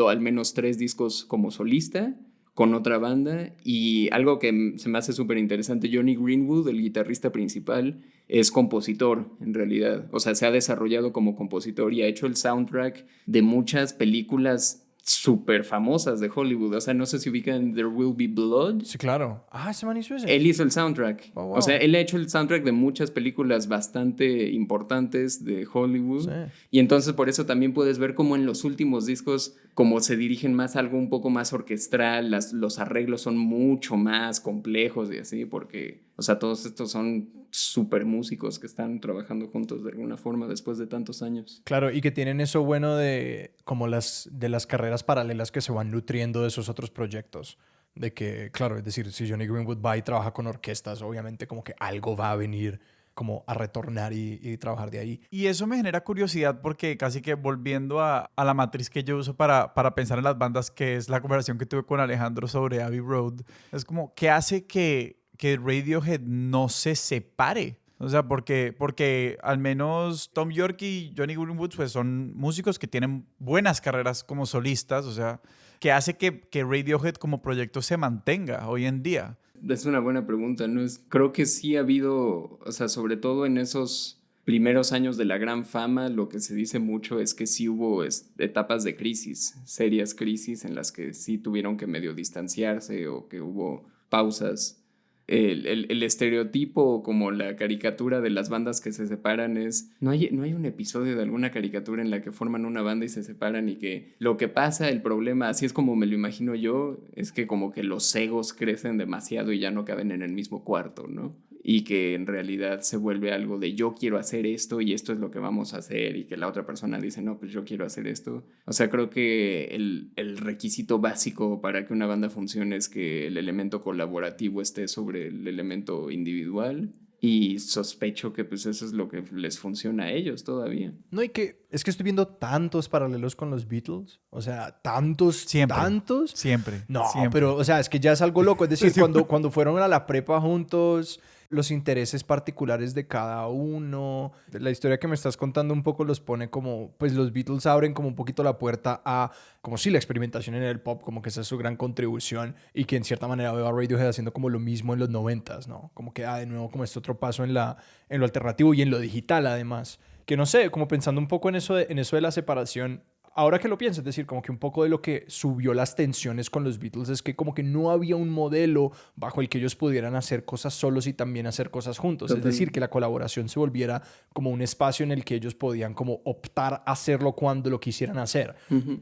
al menos 3 discos como solista con otra banda. Y algo que se me hace súper interesante, Johnny Greenwood, el guitarrista principal, es compositor en realidad. O sea, se ha desarrollado como compositor y ha hecho el soundtrack de muchas películas súper famosas de Hollywood. O sea, no sé si ubican There Will Be Blood. Sí, claro. Ah, ese man hizo ese. Él hizo el soundtrack. Oh, wow. O sea, él ha hecho el soundtrack de muchas películas bastante importantes de Hollywood. Sí. Y entonces por eso también puedes ver cómo en los últimos discos como se dirigen más a algo un poco más orquestral, los arreglos son mucho más complejos y así, porque, o sea, todos estos son súper músicos que están trabajando juntos de alguna forma después de tantos años. Claro, y que tienen eso bueno de como de las carreras paralelas que se van nutriendo de esos otros proyectos. De que, claro, es decir, si Johnny Greenwood va y trabaja con orquestas, obviamente como que algo va a venir como a retornar y trabajar de ahí. Y eso me genera curiosidad porque casi que volviendo a la matriz que yo uso para pensar en las bandas, que es la conversación que tuve con Alejandro sobre Abbey Road, es como, ¿qué hace que Radiohead no se separe? O sea, porque al menos Thom Yorke y Johnny Greenwood pues son músicos que tienen buenas carreras como solistas, o sea, ¿qué hace que Radiohead como proyecto se mantenga hoy en día? Es una buena pregunta, ¿no? Creo que sí ha habido, o sea, sobre todo en esos primeros años de la gran fama, lo que se dice mucho es que sí hubo etapas de crisis, serias crisis en las que sí tuvieron que medio distanciarse o que hubo pausas. El estereotipo, como la caricatura de las bandas que se separan es... No hay un episodio de alguna caricatura en la que forman una banda y se separan y que lo que pasa, el problema, así es como me lo imagino yo, es que como que los egos crecen demasiado y ya no caben en el mismo cuarto, ¿no? y que en realidad se vuelve algo de yo quiero hacer esto y esto es lo que vamos a hacer y que la otra persona dice no, pues yo quiero hacer esto. O sea, creo que el requisito básico para que una banda funcione es que el elemento colaborativo esté sobre el elemento individual. Y sospecho que pues eso es lo que les funciona a ellos todavía. No, y que es que estoy viendo tantos paralelos con los Beatles. O sea, tantos. Siempre. No, siempre. pero, o sea, es que ya es algo loco. Es decir, cuando fueron a la prepa juntos, los intereses particulares de cada uno. La historia que me estás contando un poco los pone como, pues los Beatles abren como un poquito la puerta a, como sí, la experimentación en el pop, como que esa es su gran contribución y que en cierta manera veo a Radiohead haciendo como lo mismo en los 90s, ¿no? Como que de nuevo como este otro paso en lo alternativo y en lo digital además. Que no sé, como pensando un poco en eso de la separación. Ahora que lo pienso, es decir, como que un poco de lo que subió las tensiones con los Beatles es que como que no había un modelo bajo el que ellos pudieran hacer cosas solos y también hacer cosas juntos. Es decir, que la colaboración se volviera como un espacio en el que ellos podían como optar a hacerlo cuando lo quisieran hacer.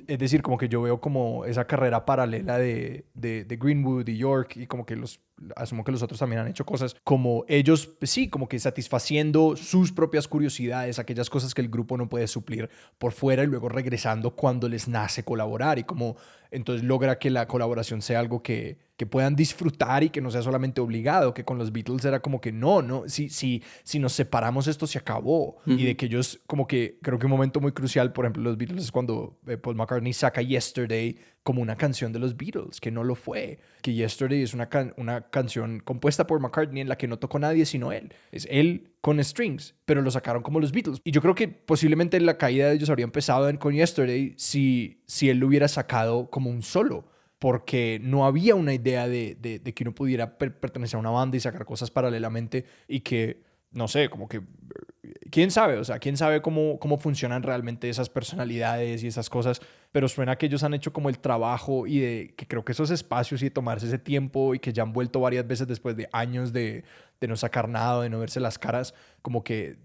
Es decir, como que yo veo como esa carrera paralela de Greenwood y York y como que asumo que los otros también han hecho cosas como ellos, pues sí, como que satisfaciendo sus propias curiosidades, aquellas cosas que el grupo no puede suplir por fuera y luego regresando cuando les nace colaborar y como entonces logra que la colaboración sea algo que puedan disfrutar y que no sea solamente obligado, que con los Beatles era como que no, si nos separamos esto se acabó. Y de que ellos como que creo que un momento muy crucial, por ejemplo, los Beatles es cuando Paul McCartney saca Yesterday como una canción de los Beatles, que no lo fue. Que Yesterday es una canción compuesta por McCartney en la que no tocó nadie sino él. Es él con strings, pero lo sacaron como los Beatles. Y yo creo que posiblemente la caída de ellos habría empezado con Yesterday si él lo hubiera sacado como un solo. Porque no había una idea de que uno pudiera pertenecer a una banda y sacar cosas paralelamente y que, no sé, como que, quién sabe, o sea, quién sabe cómo funcionan realmente esas personalidades y esas cosas, pero suena que ellos han hecho como el trabajo y de que creo que esos espacios y de tomarse ese tiempo y que ya han vuelto varias veces después de años de no sacar nada, de no verse las caras, como que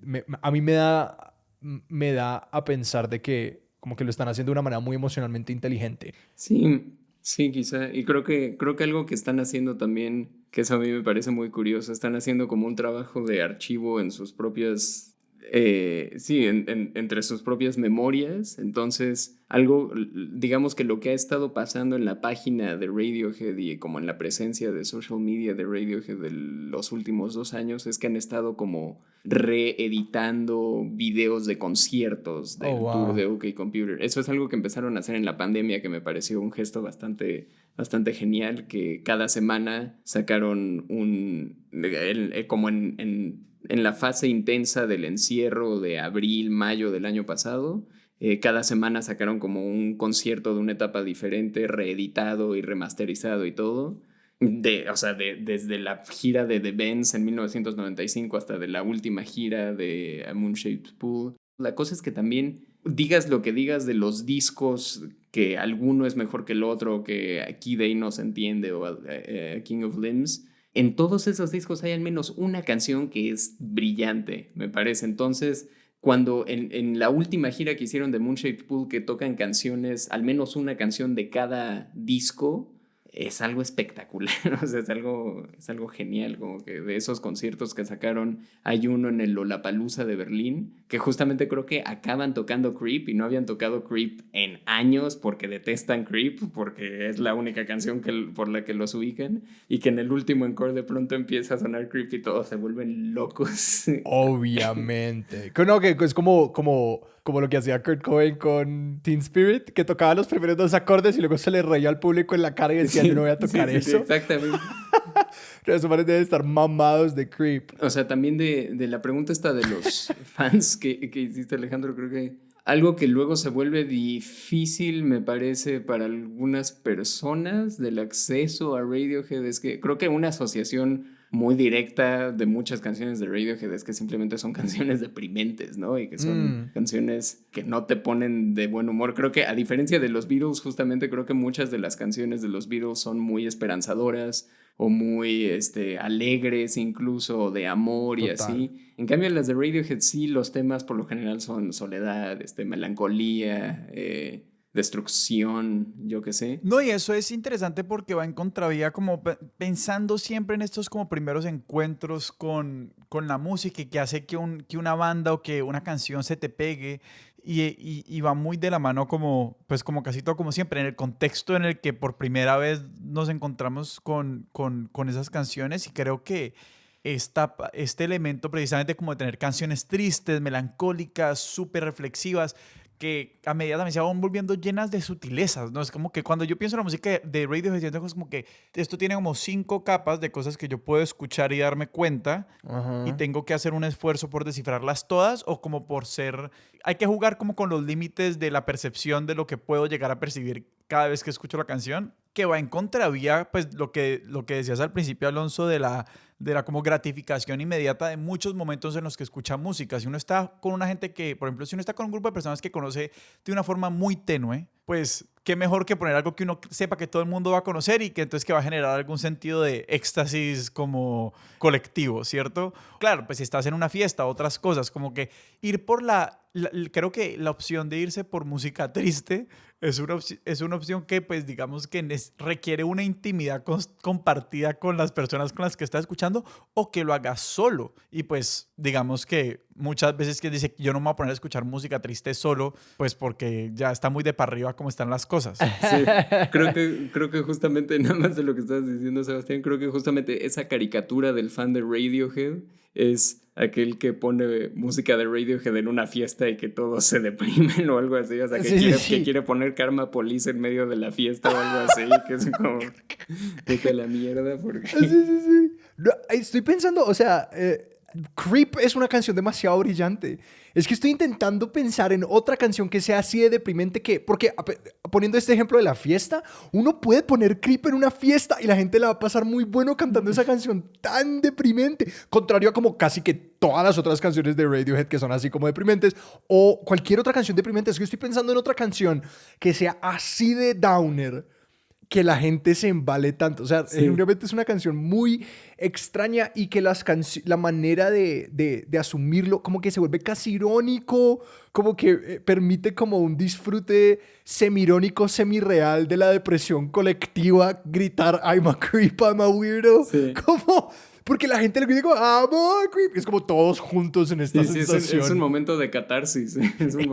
a mí me da a pensar de que como que lo están haciendo de una manera muy emocionalmente inteligente. Sí, quizá. Y creo que algo que están haciendo también, que eso a mí me parece muy curioso, están haciendo como un trabajo de archivo en sus propias, entre sus propias memorias. Entonces, digamos que lo que ha estado pasando en la página de Radiohead y como en la presencia de social media de Radiohead de los últimos 2 años es que han estado como reeditando videos de conciertos del tour de OK Computer. Eso es algo que empezaron a hacer en la pandemia que me pareció un gesto bastante genial, que cada semana sacaron como en la fase intensa del encierro de abril, mayo del año pasado, cada semana sacaron como un concierto de una etapa diferente, reeditado y remasterizado y todo. Desde la gira de The Bends en 1995 hasta de la última gira de A Moon-Shaped Pool. La cosa es que también digas lo que digas de los discos, que alguno es mejor que el otro, que Key Day no se entiende o King of Limbs, en todos esos discos hay al menos una canción que es brillante, me parece. Entonces, cuando en la última gira que hicieron de Moon-Shaped Pool, que tocan canciones, al menos una canción de cada disco, es algo espectacular, o sea, es algo genial, como que de esos conciertos que sacaron, hay uno en el Lollapalooza de Berlín, que justamente creo que acaban tocando Creep y no habían tocado Creep en años porque detestan Creep, porque es la única canción por la que los ubican, y que en el último encore de pronto empieza a sonar Creep y todos se vuelven locos. Obviamente. No, que es como lo que hacía Kurt Cobain con Teen Spirit, que tocaba los primeros 2 acordes y luego se le reía al público en la cara y decía, yo no voy a tocar eso. Sí, exactamente. Pero esos manes deben estar mamados de Creep. O sea, también de la pregunta esta de los fans que hiciste, Alejandro, creo que algo que luego se vuelve difícil, me parece, para algunas personas del acceso a Radiohead es que creo que una asociación muy directa de muchas canciones de Radiohead es que simplemente son canciones deprimentes, ¿no? Y que son canciones que no te ponen de buen humor. Creo que a diferencia de los Beatles, justamente creo que muchas de las canciones de los Beatles son muy esperanzadoras o muy alegres incluso, de amor. Total. Y así. En cambio, las de Radiohead sí, los temas por lo general son soledad, melancolía, destrucción, yo qué sé. No, y eso es interesante porque va en contravía como pensando siempre en estos como primeros encuentros con la música y que hace que una banda o que una canción se te pegue y va muy de la mano como, pues como casi todo como siempre, en el contexto en el que por primera vez nos encontramos con esas canciones y creo que este elemento precisamente como de tener canciones tristes, melancólicas, súper reflexivas, que a medida también se van volviendo llenas de sutilezas, ¿no? Es como que cuando yo pienso en la música de Radiohead, siento que es como que esto tiene como 5 capas de cosas que yo puedo escuchar y darme cuenta y Ajá. tengo que hacer un esfuerzo por descifrarlas todas o como por ser... Hay que jugar como con los límites de la percepción de lo que puedo llegar a percibir cada vez que escucho la canción, que va en contravía, pues lo que decías al principio, Alonso, de la como gratificación inmediata de muchos momentos en los que escucha música. Si uno está con una gente que, por ejemplo, si uno está con un grupo de personas que conoce de una forma muy tenue, pues qué mejor que poner algo que uno sepa que todo el mundo va a conocer y que entonces que va a generar algún sentido de éxtasis como colectivo, ¿cierto? Claro, pues si estás en una fiesta, otras cosas, como que ir por creo que la opción de irse por música triste es una opción que, pues, digamos que requiere una intimidad compartida con las personas con las que estás escuchando o que lo hagas solo. Y, pues, digamos que muchas veces que dice, yo no me voy a poner a escuchar música triste solo, pues porque ya está muy de para arriba como están las cosas. Sí, creo que justamente, nada más de lo que estabas diciendo, Sebastián, creo que justamente esa caricatura del fan de Radiohead es aquel que pone música de Radiohead en una fiesta y que todos se deprimen o algo así, o sea, que quiere poner Karma Police en medio de la fiesta o algo así, que es como, vete a la mierda, porque... Sí. No, estoy pensando, o sea, Creep es una canción demasiado brillante. Es que estoy intentando pensar en otra canción que sea así de deprimente que... Porque poniendo este ejemplo de la fiesta, uno puede poner Creep en una fiesta y la gente la va a pasar muy bueno cantando esa canción tan deprimente. Contrario a como casi que todas las otras canciones de Radiohead que son así como deprimentes. O cualquier otra canción deprimente. Es que estoy pensando en otra canción que sea así de downer, que la gente se embale tanto. O sea, Sí. genuinamente es una canción muy extraña y que la manera de asumirlo como que se vuelve casi irónico, como que permite como un disfrute semi-irónico, semi-real de la depresión colectiva, gritar I'm a creep, I'm a weirdo. Sí. Como... Porque la gente le dice como, I'm a creep. Es como todos juntos en esta Sí, sensación. es un momento de catarsis.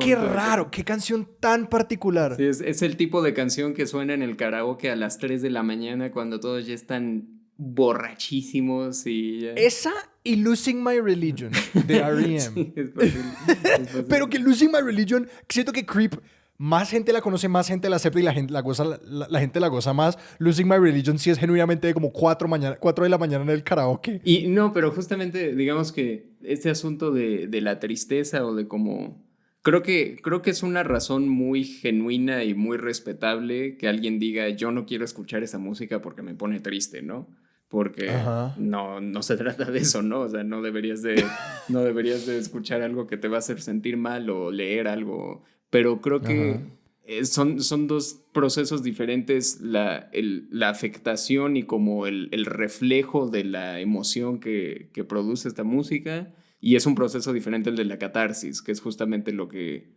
Qué raro, qué canción tan particular. Sí, es el tipo de canción que suena en el karaoke a las 3 de la mañana cuando todos ya están borrachísimos y ya... Esa y Losing My Religion de R.E.M. Sí, es posible. Pero que Losing My Religion, siento que Creep, más gente la conoce, más gente la acepta y la gente la goza, la gente la goza más. Losing My Religion sí es genuinamente de como 4 de la mañana en el karaoke. Y no, pero justamente digamos que este asunto de la tristeza o de como... Creo que es una razón muy genuina y muy respetable que alguien diga yo no quiero escuchar esa música porque me pone triste, ¿no? Porque no se trata de eso, ¿no? O sea, no deberías de escuchar algo que te va a hacer sentir mal o leer algo. Pero creo que son dos procesos diferentes, la afectación y como el reflejo de la emoción que produce esta música. Y es un proceso diferente el de la catarsis, que es justamente lo que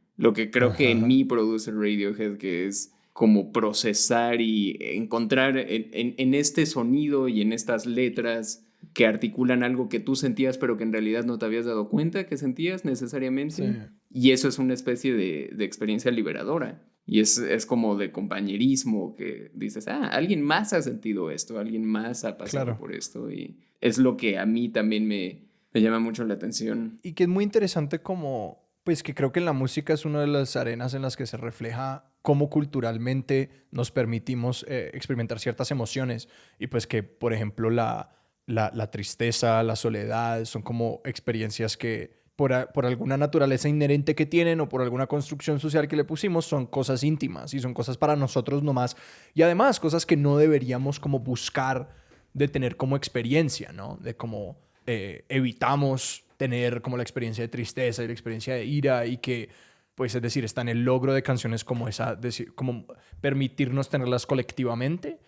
creo que en mí produce Radiohead, que es como procesar y encontrar en este sonido y en estas letras que articulan algo que tú sentías pero que en realidad no te habías dado cuenta que sentías necesariamente. Sí. Y eso es una especie de experiencia liberadora. Y es como de compañerismo que dices, alguien más ha sentido esto, alguien más ha pasado por esto. Y es lo que a mí también me llama mucho la atención. Y que es muy interesante como, pues que creo que en la música es una de las arenas en las que se refleja cómo culturalmente nos permitimos experimentar ciertas emociones. Y pues que, por ejemplo, la tristeza, la soledad, son como experiencias que por alguna naturaleza inherente que tienen o por alguna construcción social que le pusimos, son cosas íntimas y son cosas para nosotros nomás. Y además, cosas que no deberíamos como buscar de tener como experiencia, ¿no? De como evitamos tener como la experiencia de tristeza y la experiencia de ira y que, pues, es decir, está en el logro de canciones como esa, como permitirnos tenerlas colectivamente.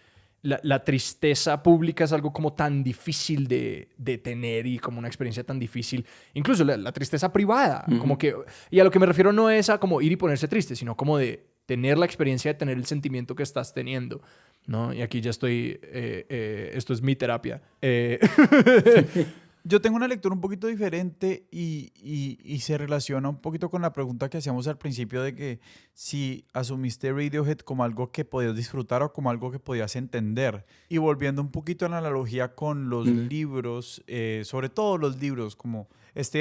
La tristeza pública es algo como tan difícil de tener y como una experiencia tan difícil. Incluso la tristeza privada. Como que, y a lo que me refiero no es a como ir y ponerse triste, sino como de tener la experiencia de tener el sentimiento que estás teniendo, ¿no? Y aquí ya estoy, esto es mi terapia. Yo tengo una lectura un poquito diferente y se relaciona un poquito con la pregunta que hacíamos al principio de que si asumiste Radiohead como algo que podías disfrutar o como algo que podías entender. Y volviendo un poquito a la analogía con los libros, sobre todo los libros, como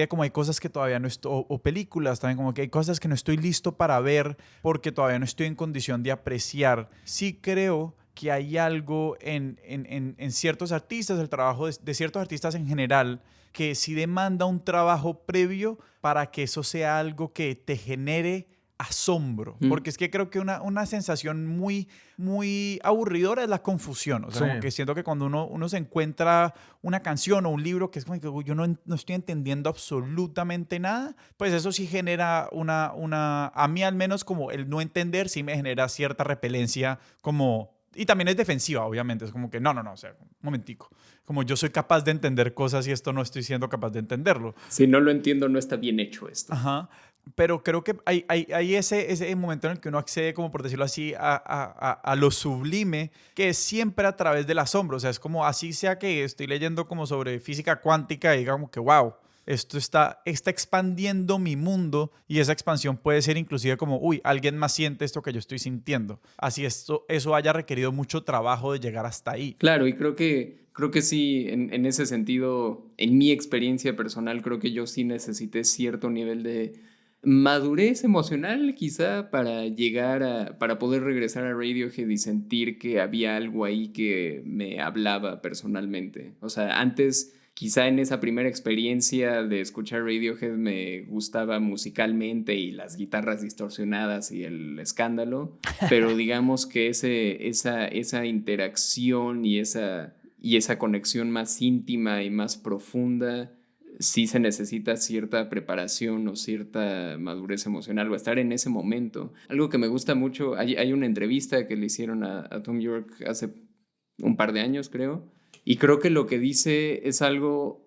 como hay cosas que todavía no estoy, o películas también, como que hay cosas que no estoy listo para ver porque todavía no estoy en condición de apreciar. Sí creo que hay algo en ciertos artistas, el trabajo de ciertos artistas en general, que sí demanda un trabajo previo para que eso sea algo que te genere asombro. Porque es que creo que una sensación muy, muy aburridora es la confusión. O sea, como que siento que cuando uno se encuentra una canción o un libro que es como que yo no estoy entendiendo absolutamente nada, pues eso sí genera a mí al menos como el no entender sí me genera cierta repelencia como... Y también es defensiva, obviamente. Es como que, no, o sea, un momentico. Como yo soy capaz de entender cosas y esto no estoy siendo capaz de entenderlo. Si no lo entiendo, no está bien hecho esto. Ajá. Pero creo que hay ese momento en el que uno accede, como por decirlo así, a lo sublime, que es siempre a través del asombro. O sea, es como así sea que estoy leyendo como sobre física cuántica y diga como que, wow, esto está expandiendo mi mundo y esa expansión puede ser inclusive como, uy, alguien más siente esto que yo estoy sintiendo. Así eso haya requerido mucho trabajo de llegar hasta ahí. Claro, y creo que sí, en ese sentido, en mi experiencia personal, creo que yo sí necesité cierto nivel de madurez emocional quizá para poder regresar a Radiohead y sentir que había algo ahí que me hablaba personalmente. O sea, antes... Quizá en esa primera experiencia de escuchar Radiohead me gustaba musicalmente y las guitarras distorsionadas y el escándalo, pero digamos que esa interacción y esa conexión más íntima y más profunda, sí se necesita cierta preparación o cierta madurez emocional o estar en ese momento. Algo que me gusta mucho, hay una entrevista que le hicieron a Thom Yorke hace un par de años, creo. Y creo que lo que dice es algo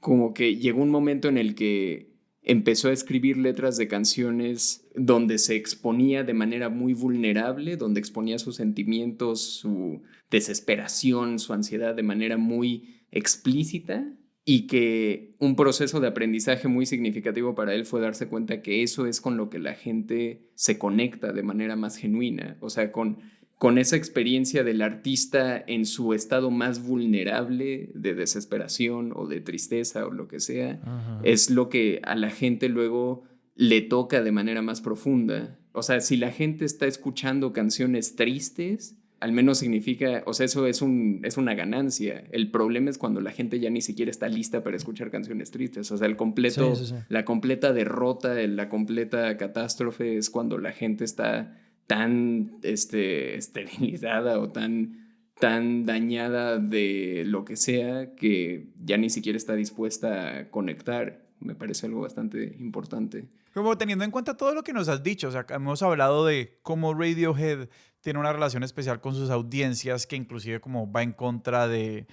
como que llegó un momento en el que empezó a escribir letras de canciones donde se exponía de manera muy vulnerable, donde exponía sus sentimientos, su desesperación, su ansiedad de manera muy explícita, y que un proceso de aprendizaje muy significativo para él fue darse cuenta que eso es con lo que la gente se conecta de manera más genuina, o sea, con esa experiencia del artista en su estado más vulnerable de desesperación o de tristeza o lo que sea, es lo que a la gente luego le toca de manera más profunda. O sea, si la gente está escuchando canciones tristes, al menos significa, o sea, eso es una ganancia. El problema es cuando la gente ya ni siquiera está lista para escuchar canciones tristes. O sea, la completa derrota, la completa catástrofe es cuando la gente está tan esterilizada o tan dañada de lo que sea que ya ni siquiera está dispuesta a conectar. Me parece algo bastante importante. Como teniendo en cuenta todo lo que nos has dicho, o sea, hemos hablado de cómo Radiohead tiene una relación especial con sus audiencias que inclusive como va en contra de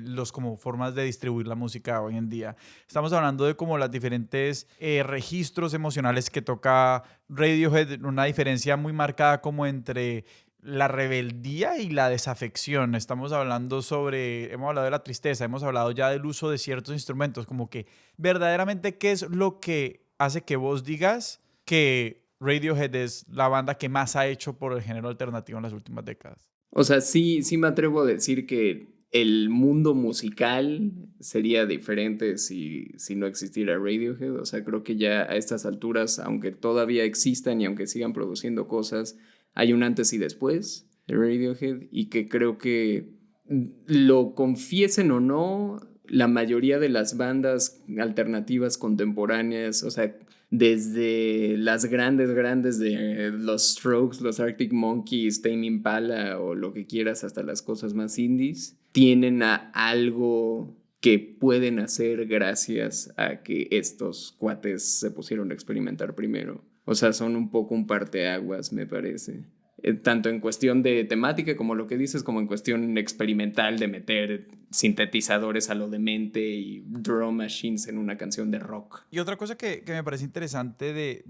los como formas de distribuir la música hoy en día. Estamos hablando de como las diferentes registros emocionales que toca Radiohead, una diferencia muy marcada como entre la rebeldía y la desafección. Hemos hablado de la tristeza, hemos hablado ya del uso de ciertos instrumentos, como que verdaderamente qué es lo que hace que vos digas que Radiohead es la banda que más ha hecho por el género alternativo en las últimas décadas. O sea, sí me atrevo a decir que el mundo musical sería diferente si no existiera Radiohead. O sea, creo que ya a estas alturas, aunque todavía existan y aunque sigan produciendo cosas, hay un antes y después de Radiohead, y que creo que lo confiesen o no, la mayoría de las bandas alternativas contemporáneas, o sea, desde las grandes de los Strokes, los Arctic Monkeys, Tame Impala o lo que quieras, hasta las cosas más indies, tienen algo que pueden hacer gracias a que estos cuates se pusieron a experimentar primero. O sea, son un poco un parteaguas, me parece. Tanto en cuestión de temática, como lo que dices, como en cuestión experimental de meter sintetizadores a lo demente y drum machines en una canción de rock. Y otra cosa que me parece interesante de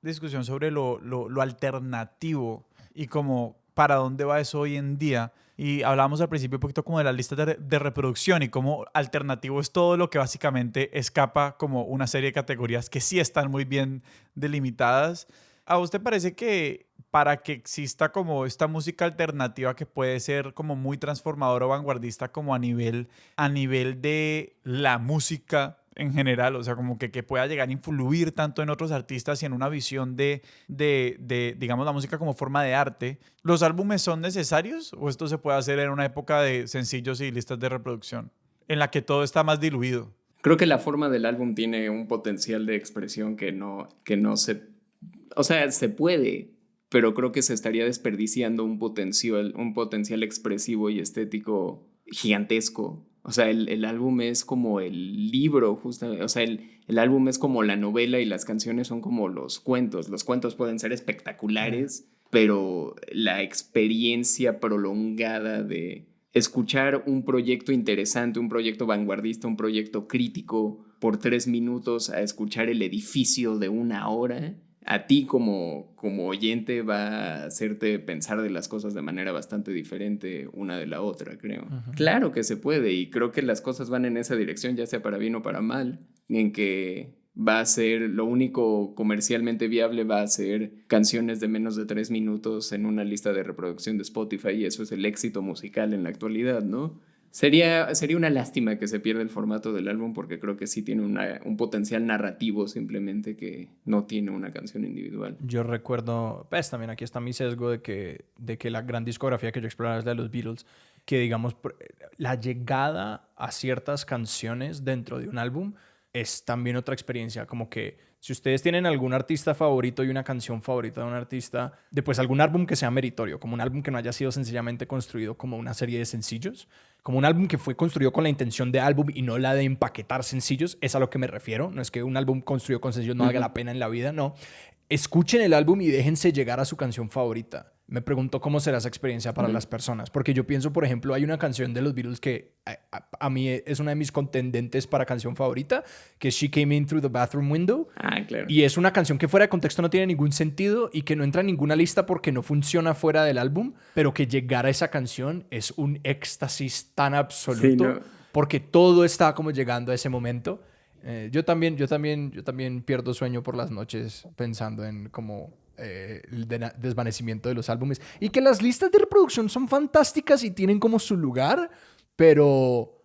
discusión sobre lo alternativo y como para dónde va eso hoy en día. Y hablábamos al principio un poquito como de las listas de reproducción y cómo alternativo es todo lo que básicamente escapa como una serie de categorías que sí están muy bien delimitadas. ¿A usted parece que para que exista como esta música alternativa que puede ser como muy transformadora o vanguardista como a nivel de la música en general, o sea, como que pueda llegar a influir tanto en otros artistas y en una visión digamos, la música como forma de arte, ¿los álbumes son necesarios o esto se puede hacer en una época de sencillos y listas de reproducción en la que todo está más diluido? Creo que la forma del álbum tiene un potencial de expresión que no se... O sea, se puede, pero creo que se estaría desperdiciando un potencial expresivo y estético gigantesco. O sea, el álbum es como el libro, justamente. O sea, el álbum es como la novela y las canciones son como los cuentos. Los cuentos pueden ser espectaculares, pero la experiencia prolongada de escuchar un proyecto interesante, un proyecto vanguardista, un proyecto crítico por 3 minutos a escuchar el edificio de 1 hora, a ti como oyente va a hacerte pensar de las cosas de manera bastante diferente una de la otra, creo. Uh-huh. Claro que se puede y creo que las cosas van en esa dirección, ya sea para bien o para mal, en que va a ser lo único comercialmente viable, va a ser canciones de menos de 3 minutos en una lista de reproducción de Spotify y eso es el éxito musical en la actualidad, ¿no? Sería una lástima que se pierda el formato del álbum porque creo que sí tiene un potencial narrativo simplemente que no tiene una canción individual. Yo recuerdo, pues también aquí está mi sesgo de que la gran discografía que yo exploraba es la de los Beatles, que digamos la llegada a ciertas canciones dentro de un álbum es también otra experiencia, como que si ustedes tienen algún artista favorito y una canción favorita de un artista, después algún álbum que sea meritorio, como un álbum que no haya sido sencillamente construido como una serie de sencillos, como un álbum que fue construido con la intención de álbum y no la de empaquetar sencillos, es a lo que me refiero. No es que un álbum construido con sencillos no valga la pena en la vida, no. Escuchen el álbum y déjense llegar a su canción favorita. Me pregunto cómo será esa experiencia para las personas. Porque yo pienso, por ejemplo, hay una canción de los Beatles que a mí es una de mis contendentes para canción favorita, que es She Came In Through the Bathroom Window. Ah, claro. Y es una canción que fuera de contexto no tiene ningún sentido y que no entra en ninguna lista porque no funciona fuera del álbum, pero que llegar a esa canción es un éxtasis tan absoluto, sí, ¿no? Porque todo está como llegando a ese momento. Yo también pierdo sueño por las noches pensando en como el desvanecimiento de los álbumes y que las listas de reproducción son fantásticas y tienen como su lugar, pero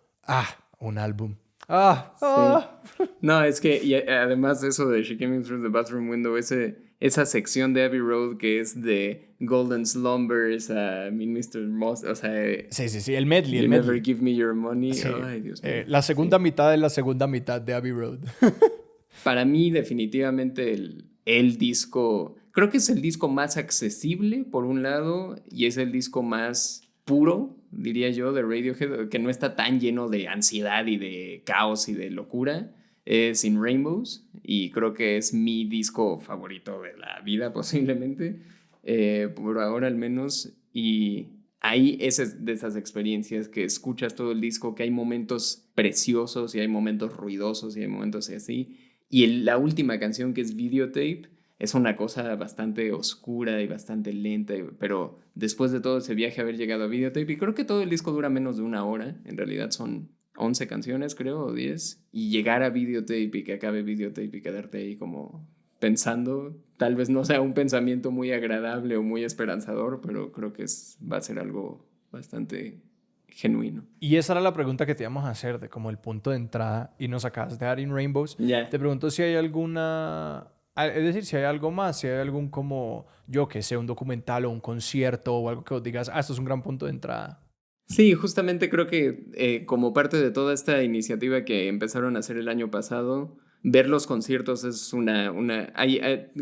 un álbum. Sí. No, es que y además de eso de She Came In Through the Bathroom Window, esa sección de Abbey Road que es de Golden Slumbers a Mr. Moss, o sea... Sí, el medley. You Never Give Me Your Money. Sí. Ay, Dios mío. La segunda mitad es la segunda mitad de Abbey Road. Para mí, definitivamente, el disco... Creo que es el disco más accesible, por un lado, y es el disco más puro, diría yo, de Radiohead, que no está tan lleno de ansiedad y de caos y de locura. Es In Rainbows, y creo que es mi disco favorito de la vida, posiblemente, por ahora al menos, y ahí es de esas experiencias que escuchas todo el disco, que hay momentos preciosos y hay momentos ruidosos y hay momentos así, y la última canción, que es Videotape, es una cosa bastante oscura y bastante lenta, pero después de todo ese viaje haber llegado a Videotape, y creo que todo el disco dura menos de 1 hora, en realidad son 11 canciones, creo, o 10, y llegar a Videotape y que acabe Videotape y quedarte ahí como pensando, tal vez no sea un pensamiento muy agradable o muy esperanzador, pero creo que va a ser algo bastante genuino. Y esa era la pregunta que te íbamos a hacer, de como el punto de entrada, y nos acabas de dar In Rainbows. Yeah. Te pregunto si hay alguna... Es decir, si hay algo más, si hay algún como, yo que sé, un documental o un concierto o algo que vos digas, esto es un gran punto de entrada. Sí, justamente creo que como parte de toda esta iniciativa que empezaron a hacer el año pasado, ver los conciertos es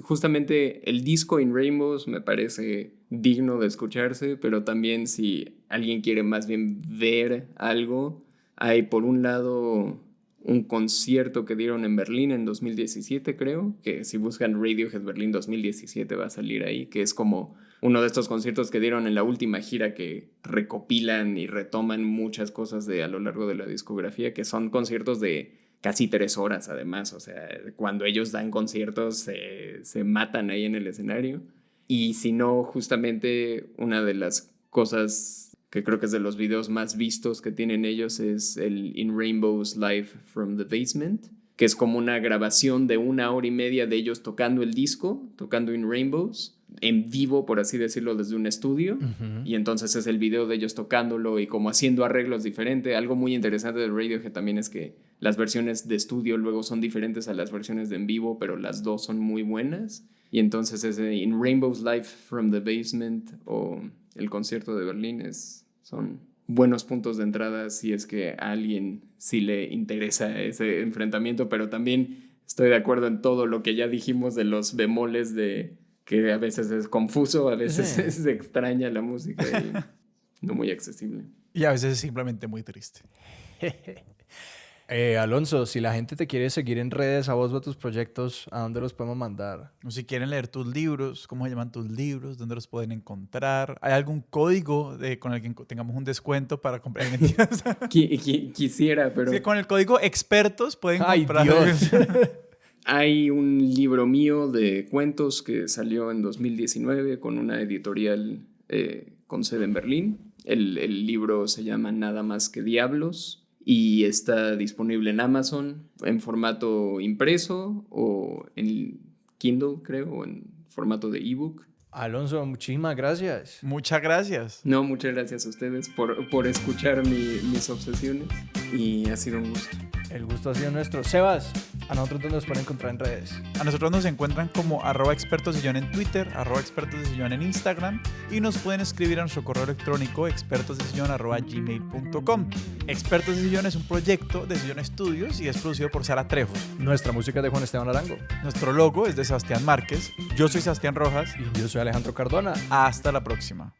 justamente el disco In Rainbows me parece digno de escucharse, pero también si alguien quiere más bien ver algo, hay por un lado un concierto que dieron en Berlín en 2017, creo, que si buscan Radiohead Berlín 2017 va a salir ahí, que es como uno de estos conciertos que dieron en la última gira que recopilan y retoman muchas cosas a lo largo de la discografía, que son conciertos de casi 3 horas además. O sea, cuando ellos dan conciertos se matan ahí en el escenario. Y si no, justamente una de las cosas que creo que es de los videos más vistos que tienen ellos es el In Rainbows Live from the Basement, que es como una grabación de 1 hora y media de ellos tocando el disco, tocando In Rainbows, en vivo, por así decirlo, desde un estudio. Y entonces es el video de ellos tocándolo y como haciendo arreglos diferentes. Algo muy interesante del Radiohead también es que las versiones de estudio luego son diferentes a las versiones de en vivo, pero las dos son muy buenas. Y entonces ese In Rainbows Live from the Basement o el concierto de Berlín son buenos puntos de entrada si es que a alguien sí le interesa ese enfrentamiento, pero también estoy de acuerdo en todo lo que ya dijimos de los bemoles de que a veces es confuso, a veces es extraña la música y no muy accesible. Y a veces es simplemente muy triste. Alonso, si la gente te quiere seguir en redes, a vos o a tus proyectos, ¿a dónde los podemos mandar? O si quieren leer tus libros, ¿cómo se llaman tus libros? ¿Dónde los pueden encontrar? ¿Hay algún código con el que tengamos un descuento para comprar? Mentiras. Quisiera, pero... Sí, con el código expertos pueden ¡Ay, comprar. Dios! Hay un libro mío de cuentos que salió en 2019 con una editorial con sede en Berlín. El libro se llama Nada más que diablos y está disponible en Amazon en formato impreso o en Kindle, creo, o en formato de ebook. Alonso, muchísimas gracias. Muchas gracias. No, muchas gracias a ustedes por escuchar mis obsesiones y ha sido un gusto. El gusto ha sido nuestro. Sebas, ¿a nosotros dónde nos pueden encontrar en redes? A nosotros nos encuentran como @expertosdesillón en Twitter, @expertosdesillón en Instagram y nos pueden escribir a nuestro correo electrónico expertosdesillón@gmail.com. Expertos de Sillón es un proyecto de Sillón Estudios y es producido por Sara Trejos. Nuestra música es de Juan Esteban Arango. Nuestro logo es de Sebastián Márquez. Yo soy Sebastián Rojas. Y yo soy Alejandro Cardona. Hasta la próxima.